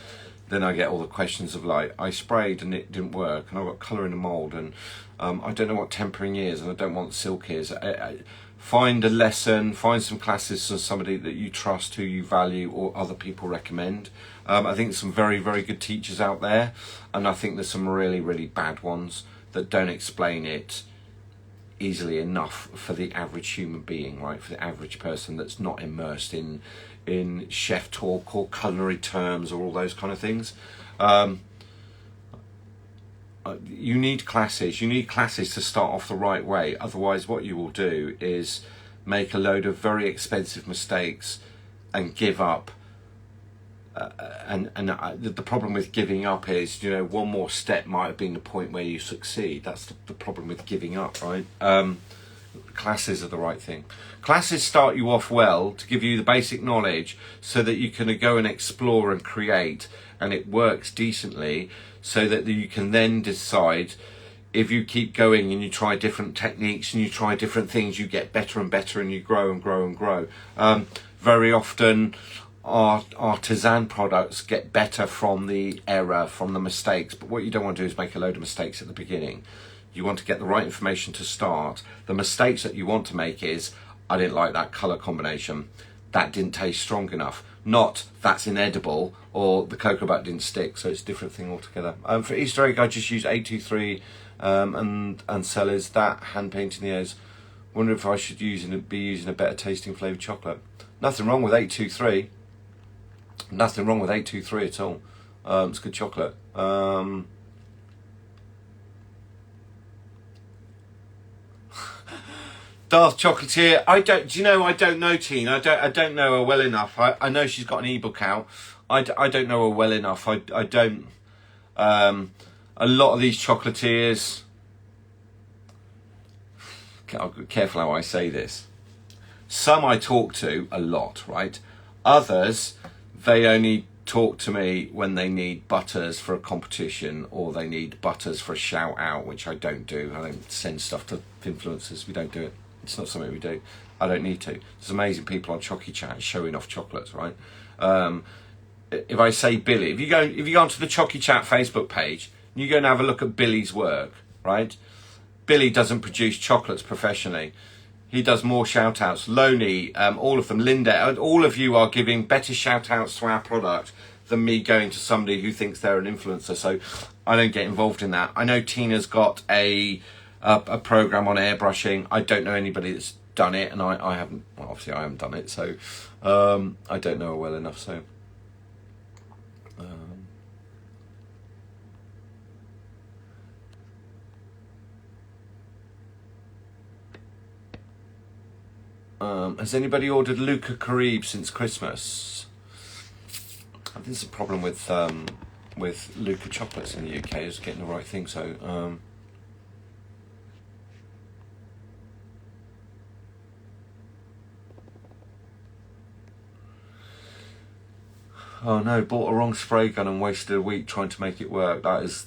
then I get all the questions of like, I sprayed and it didn't work, and I got colour in the mould, and I don't know what tempering is, and I don't want silk is. Find a lesson, find some classes from somebody that you trust, who you value, or other people recommend. I think there's some very good teachers out there, and I think there's some really bad ones that don't explain it easily enough for the average human being, right? For the average person that's not immersed in chef talk or culinary terms or all those kind of things. You need classes. You need classes to start off the right way. Otherwise, what you will do is make a load of very expensive mistakes and give up. The problem with giving up is, you know, one more step might have been the point where you succeed. That's the problem with giving up, right? Classes are the right thing. Classes start you off well to give you the basic knowledge so that you can go and explore and create, and it works decently, so that you can then decide, if you keep going and you try different techniques and you try different things, you get better and better, and you grow and grow and grow. Very often artisan products get better from the error, from the mistakes, but what you don't want to do is make a load of mistakes at the beginning. You want to get the right information to start. The mistakes that you want to make is, I didn't like that colour combination, that didn't taste strong enough, not that's inedible, or the cocoa butter didn't stick. So it's a different thing altogether. For Easter egg, I just use 823 and Sellers, that hand painting the ears. Wonder if I should be using a better tasting flavoured chocolate. Nothing wrong with 823. Nothing wrong with 823 at all. It's good chocolate. Darth Chocolatier, I don't know Teen. I don't know her well enough. I know she's got an ebook out. I don't know her well enough. I don't. A lot of these chocolatiers, I'll be careful how I say this. Some I talk to a lot, right? Others, they only talk to me when they need butters for a competition, or they need butters for a shout out, which I don't do. I don't send stuff to influencers. We don't do it. It's not something we do. I don't need to. There's amazing people on Chocky Chat showing off chocolates, right? If I say Billy, if you go onto the Chocky Chat Facebook page, and you go and have a look at Billy's work, right? Billy doesn't produce chocolates professionally. He does more shout outs. Loney, all of them, Linda, all of you are giving better shout outs to our product than me going to somebody who thinks they're an influencer. So I don't get involved in that. I know Tina's got a program on airbrushing. I don't know anybody that's done it, and I haven't. Well, obviously I haven't done it, so I don't know her well enough. So. Has anybody ordered Luca Carib since Christmas? I think there's a problem with Luca chocolates in the UK, is getting the right thing. So oh no, bought a wrong spray gun and wasted a week trying to make it work. There's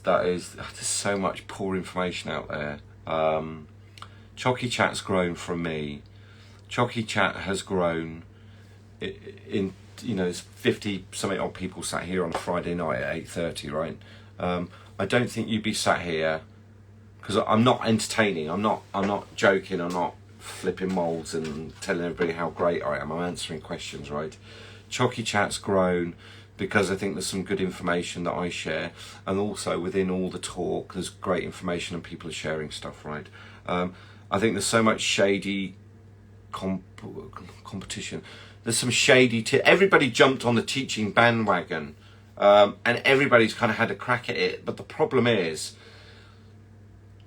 so much poor information out there. Chocy Chat's grown from me. Chocy Chat has grown in, there's 50 something odd people sat here on a Friday night at 8:30, right? I don't think you'd be sat here, because I'm not entertaining, I'm not joking, I'm not flipping molds and telling everybody how great I am. I'm answering questions, right? Chocy Chat's grown because I think there's some good information that I share, and also within all the talk there's great information and people are sharing stuff, right? I think there's so much shady competition. There's some shady everybody jumped on the teaching bandwagon, and everybody's kind of had a crack at it, but the problem is,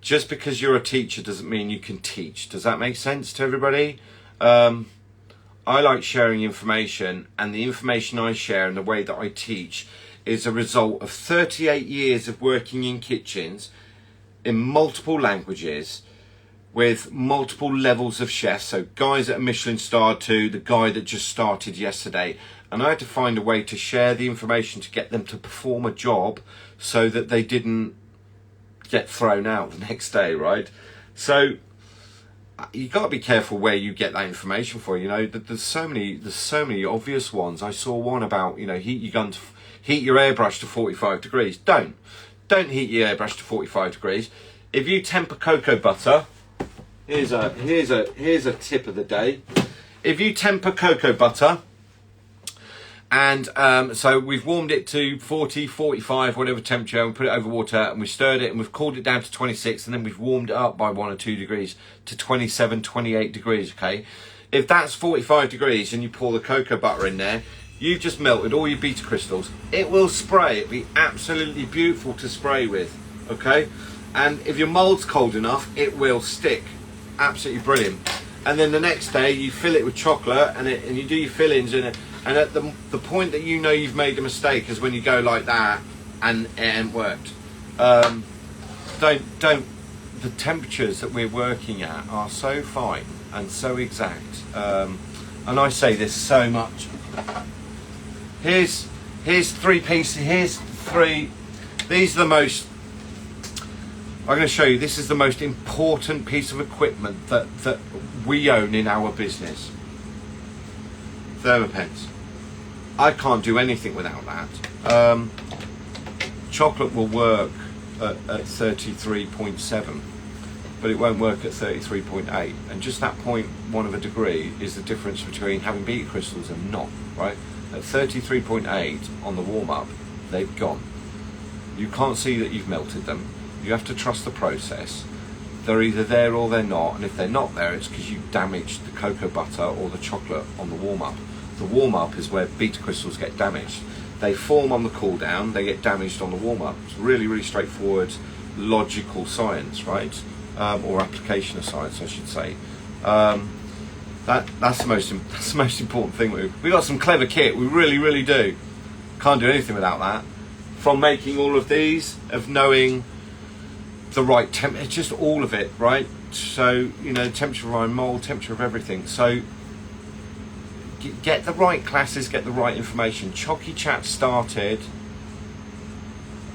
just because you're a teacher doesn't mean you can teach. Does that make sense to everybody? I like sharing information, and the information I share and the way that I teach is a result of 38 years of working in kitchens in multiple languages with multiple levels of chefs. So guys at a Michelin star to the guy that just started yesterday. And I had to find a way to share the information to get them to perform a job so that they didn't get thrown out the next day, right? So you got to be careful where you get that information for. There's so many obvious ones. I saw one about, heat your airbrush to 45 degrees. Don't heat your airbrush to 45 degrees. If you temper cocoa butter, here's a tip of the day. If you temper cocoa butter, and so we've warmed it to 40, 45, whatever temperature, and we put it over water, and we stirred it, and we've cooled it down to 26, and then we've warmed it up by 1 or 2 degrees to 27, 28 degrees, okay? If that's 45 degrees and you pour the cocoa butter in there, you've just melted all your beta crystals. It will spray. It'll be absolutely beautiful to spray with, okay? And if your mould's cold enough, it will stick. Absolutely brilliant. And then the next day you fill it with chocolate, and you do your fillings in it, and at the point that you know you've made a mistake is when you go like that and it ain't worked. The temperatures that we're working at are so fine and so exact, and I say this so much. Here's 3 pieces. Here's 3. These are the most. I'm going to show you, this is the most important piece of equipment that we own in our business. Thermopens. I can't do anything without that. Chocolate will work at 33.7, but it won't work at 33.8. And just that 0.1 of a degree is the difference between having beta crystals and not, right? At 33.8 on the warm-up, they've gone. You can't see that you've melted them. You have to trust the process. They're either there or they're not, and if they're not there, it's because you damaged the cocoa butter or the chocolate on the warm-up. The warm-up is where beta crystals get damaged. They form on the cool down, they get damaged on the warm-up. It's really, really straightforward, logical science, right? Or application of science, I should say. That's the most important thing. We've got some clever kit, we really, really do. Can't do anything without that. From making all of these, of knowing the right temperature, just all of it, right? So, temperature of our mold, temperature of everything. So, get the right classes, get the right information. Chocy Chat started,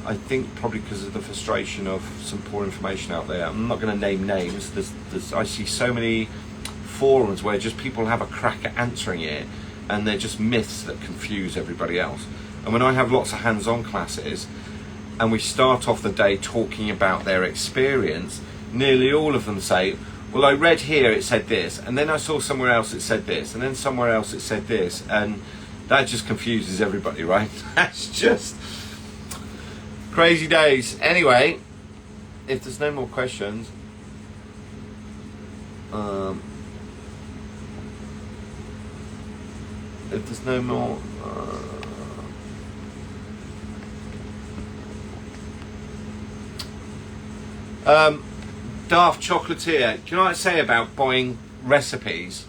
I think, probably because of the frustration of some poor information out there. I'm not going to name names. I see so many forums where just people have a crack at answering it, and they're just myths that confuse everybody else. And when I have lots of hands-on classes, and we start off the day talking about their experience, nearly all of them say, well, I read here it said this, and then I saw somewhere else it said this, and then somewhere else it said this, and that just confuses everybody, right? That's just crazy days. Anyway, if there's no more questions, if there's no more. Daft Chocolatier, do you know what I say about buying recipes?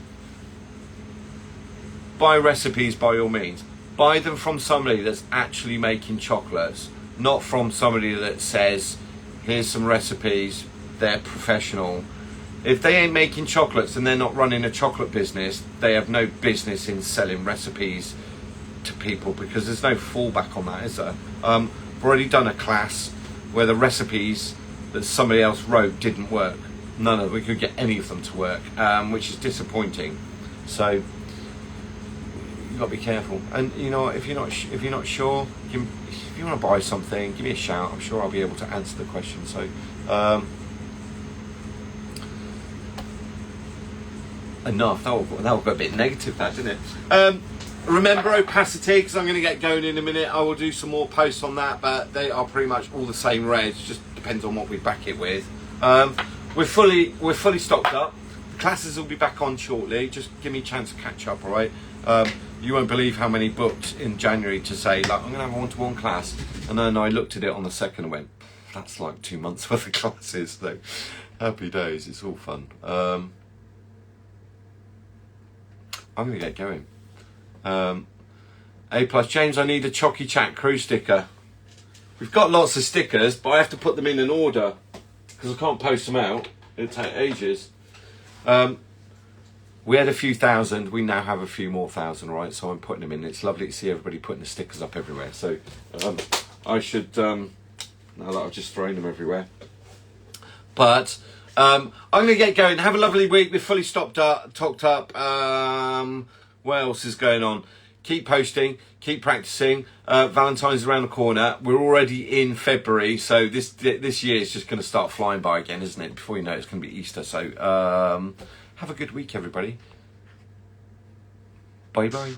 Buy recipes by all means. Buy them from somebody that's actually making chocolates, not from somebody that says, here's some recipes, they're professional. If they ain't making chocolates and they're not running a chocolate business, they have no business in selling recipes to people, because there's no fallback on that, is there? I've already done a class where the recipes that somebody else wrote didn't work. None of them, we could get any of them to work, which is disappointing. So you've got to be careful. And you know, if you're not sure, if you want to buy something, give me a shout. I'm sure I'll be able to answer the question. So enough. That got a bit negative, that, didn't it? Remember opacity, because I'm going to get going in a minute. I will do some more posts on that, but they are pretty much all the same reds. Just depends on what we back it with. We're fully stocked up. The classes will be back on shortly. Just give me a chance to catch up, all right? You won't believe how many booked in January to say, like, I'm going to have a one-to-one class. And then I looked at it on the second and went, that's like 2 months worth of classes. So happy days. It's all fun. I'm going to get going. A plus James, I need a Chocky Chat crew sticker. We've got lots of stickers, but I have to put them in an order because I can't post them out. It'll take ages. We had a few thousand. We now have a few more thousand, right? So I'm putting them in. It's lovely to see everybody putting the stickers up everywhere. So I should, now that I've just thrown them everywhere. But I'm going to get going. Have a lovely week. We're fully stocked up. What else is going on? Keep posting, keep practicing. Valentine's around the corner. We're already in February, so this year is just going to start flying by again, isn't it? Before you know it, it's going to be Easter. So have a good week, everybody. Bye bye.